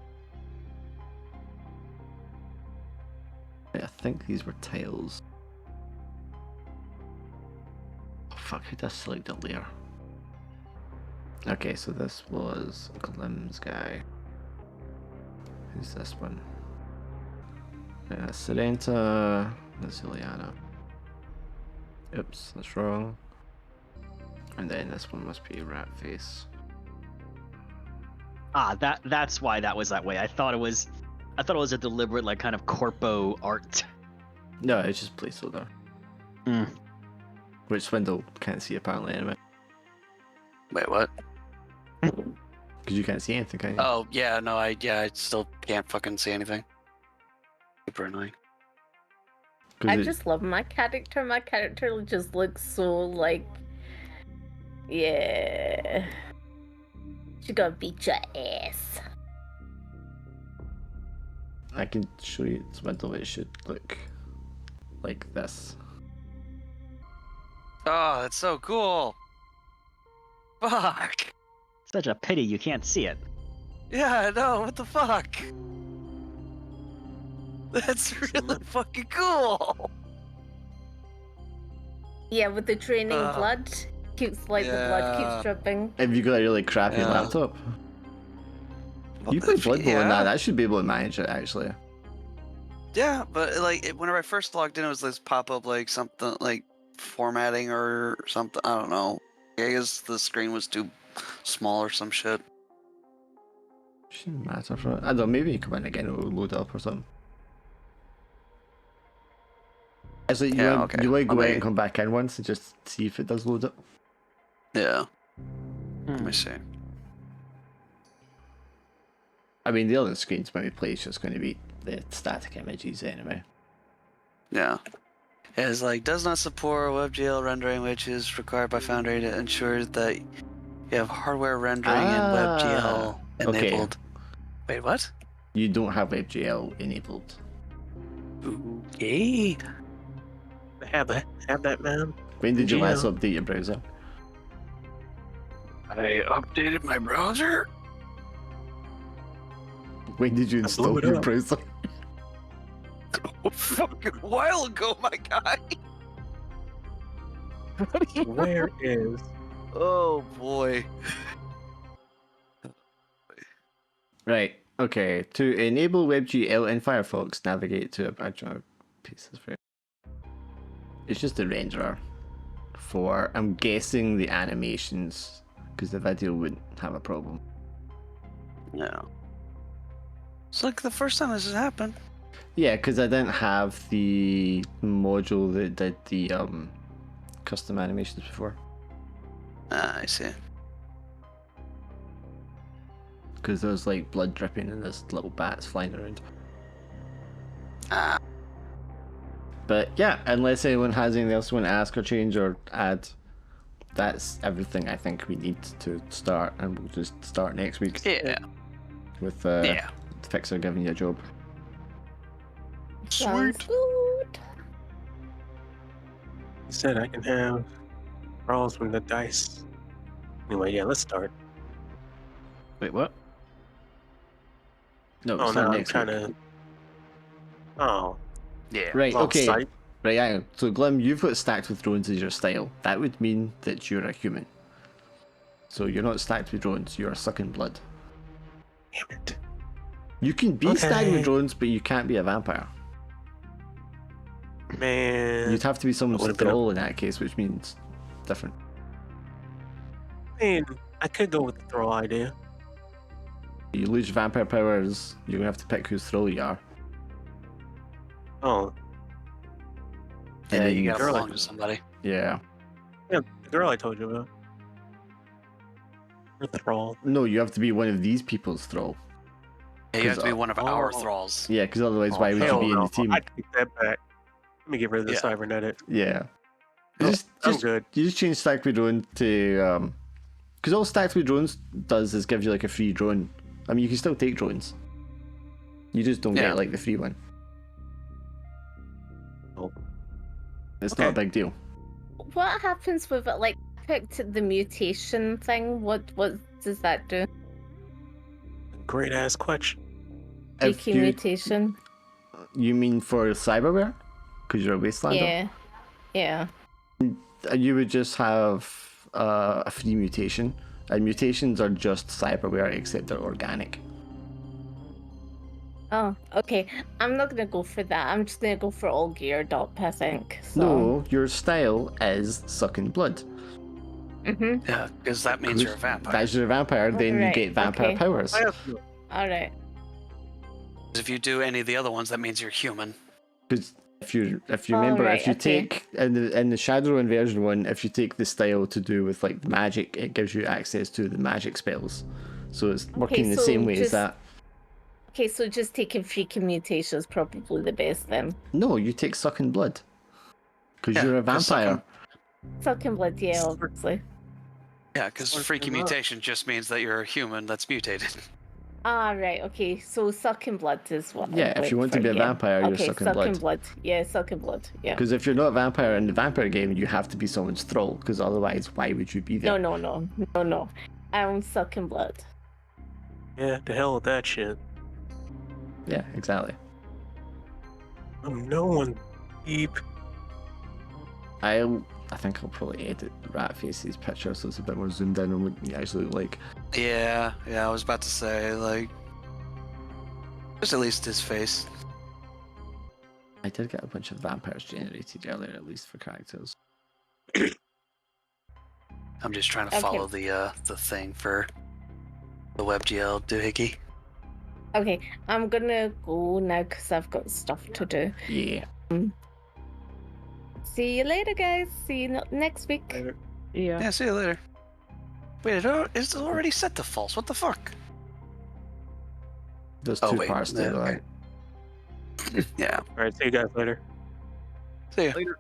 Right, I think these were tiles. Oh fuck, how did I select the layer? Okay, so this was Glim's guy. Who's this one? Serenta, that's Ileana. Oops, that's wrong. And then this one must be Rat Face. Ah, that's why that was that way. I thought it was a deliberate like kind of corpo art. No, it's just placeholder. Mm. Which Swindle can't see apparently anyway. Wait, what? Because you can't see anything, can you? Oh, yeah, no, I still can't fucking see anything. Super annoying. 'Cause I it- just love my character. My character just looks so like, yeah, she gonna beat your ass. I can show you Swindle. It should look like this. Oh, that's so cool. Fuck. Such a pity you can't see it. Yeah, no, what the fuck? That's really fucking cool. Yeah, with the draining blood, the blood yeah. keeps dripping. Have you got a really crappy Yeah. laptop? Well, You play Blood Bowl yeah. and that should be able to manage it actually. Yeah, but like whenever I first logged in, it was this pop up like something like formatting or something. I don't know. I guess the screen was too small or some shit. Shouldn't matter for it. I don't know, maybe you come in again, it'll load up or something. Actually, you Yeah, want okay. you want to go Let out me- and come back in once and just see if it does load up. Yeah. Let me see. I mean, the other screens when we play is just going to be the static images anyway. Yeah. It's like, does not support WebGL rendering, which is required by Foundry to ensure that you have hardware rendering and WebGL okay. enabled. Wait, what? You don't have WebGL enabled. Okay. Have that, man. When did you last GL. update your browser? I updated my browser. When did you blew install it your up. browser? A fucking while ago, my guy. Where is? Oh boy. Right. Okay. To enable WebGL in Firefox, navigate to a bunch of pieces for it. It's just a renderer for, I'm guessing, the animations, because the video wouldn't have a problem. No. It's like the first time this has happened. Yeah, because I didn't have the module that did the custom animations before. Ah, I see. Because there was like blood dripping and there's little bats flying around. Ah. But yeah, unless anyone has anything else you want to ask or change or add, that's everything I think we need to start, and we'll just start next week Yeah. with Yeah. Fixer giving you a job. Sounds good. He said I can have rolls from the dice. Anyway, yeah, let's start. Wait, what? No, Oh it's no, not I'm next trying week. to. Oh, Yeah. Right, well, okay. sight. Right, yeah. So Glim, you've got stacked with drones as your style. That would mean that you're a human. So you're not stacked with drones, you're sucking blood. Damn it. You can be stacked with Okay. drones, but you can't be a vampire. Man. You'd have to be someone's would've been a- thrall in that case, which means different. I mean, I could go with the throw idea. You lose your vampire powers, you're gonna have to pick whose thrall you are. Oh, Yeah, then you gotta girl- belong to somebody. Yeah. yeah, the girl I told you about. The thrall. No, you have to be one of these people's thrall. Yeah, you have to be 'Cause, one of our oh. thralls. Yeah, because otherwise, Oh, why would you hell be in no. the team? I take that back. Let me get rid of the Yeah. cybernetic. Yeah. No, Just, I'm just, good. you just change stacked with drone to because all stacked with drones does is give you like a free drone. I mean, you can still take drones. You just don't Yeah. get like the free one. Oh. It's Okay. not a big deal. What happens with it? Like, picked the mutation thing. What does that do? Great ass question. If Cheeky you, mutation. you mean for cyberware? Because you're a wastelander? Yeah. You would just have a free mutation. And mutations are just cyberware except they're organic. Oh, okay. I'm not gonna go for that. I'm just gonna go for all geared up, I think. So. No, your style is sucking blood. Mhm. Yeah, because that means you're a vampire. That's your vampire, then you Right, get vampire okay. powers. I have to. All right. If you do any of the other ones, that means you're human. Because if you Oh, remember, right, if you okay. take in the Shadowrun version one, if you take the style to do with like magic, it gives you access to the magic spells. So it's working the so same way as just- that. Okay, so just taking freaking mutation is probably the best then. No, you take sucking blood. Because Yeah, you're a 'cause vampire. Sucking blood, yeah, obviously. Yeah, because Sorry, freaky I'm up. mutation just means that you're a human that's mutated. Ah, right, okay. So sucking blood is what. Yeah, I'm if you going want to for, be a yeah. vampire, you're Okay, sucking blood. Yeah, sucking blood. Yeah. Because if you're not a vampire in the vampire game, you have to be someone's thrall. Because otherwise, why would you be there? No. I'm sucking blood. Yeah, to hell with that shit. Yeah, exactly. No one deep. I think I'll probably edit Rat Face's picture so it's a bit more zoomed in on what you actually look like. Yeah, I was about to say, like, just at least his face. I did get a bunch of vampires generated earlier, at least for characters. I'm just trying to Okay. follow the thing for the WebGL doohickey. Okay, I'm gonna go now because I've got stuff to do. Yeah. See you later, guys. See you next week. Later. Yeah. Yeah, see you later. Wait, it's already set to false. What the fuck? There's Oh, 2 wait, parts to it, okay. right? Yeah. All right, see you guys later. See ya. Later.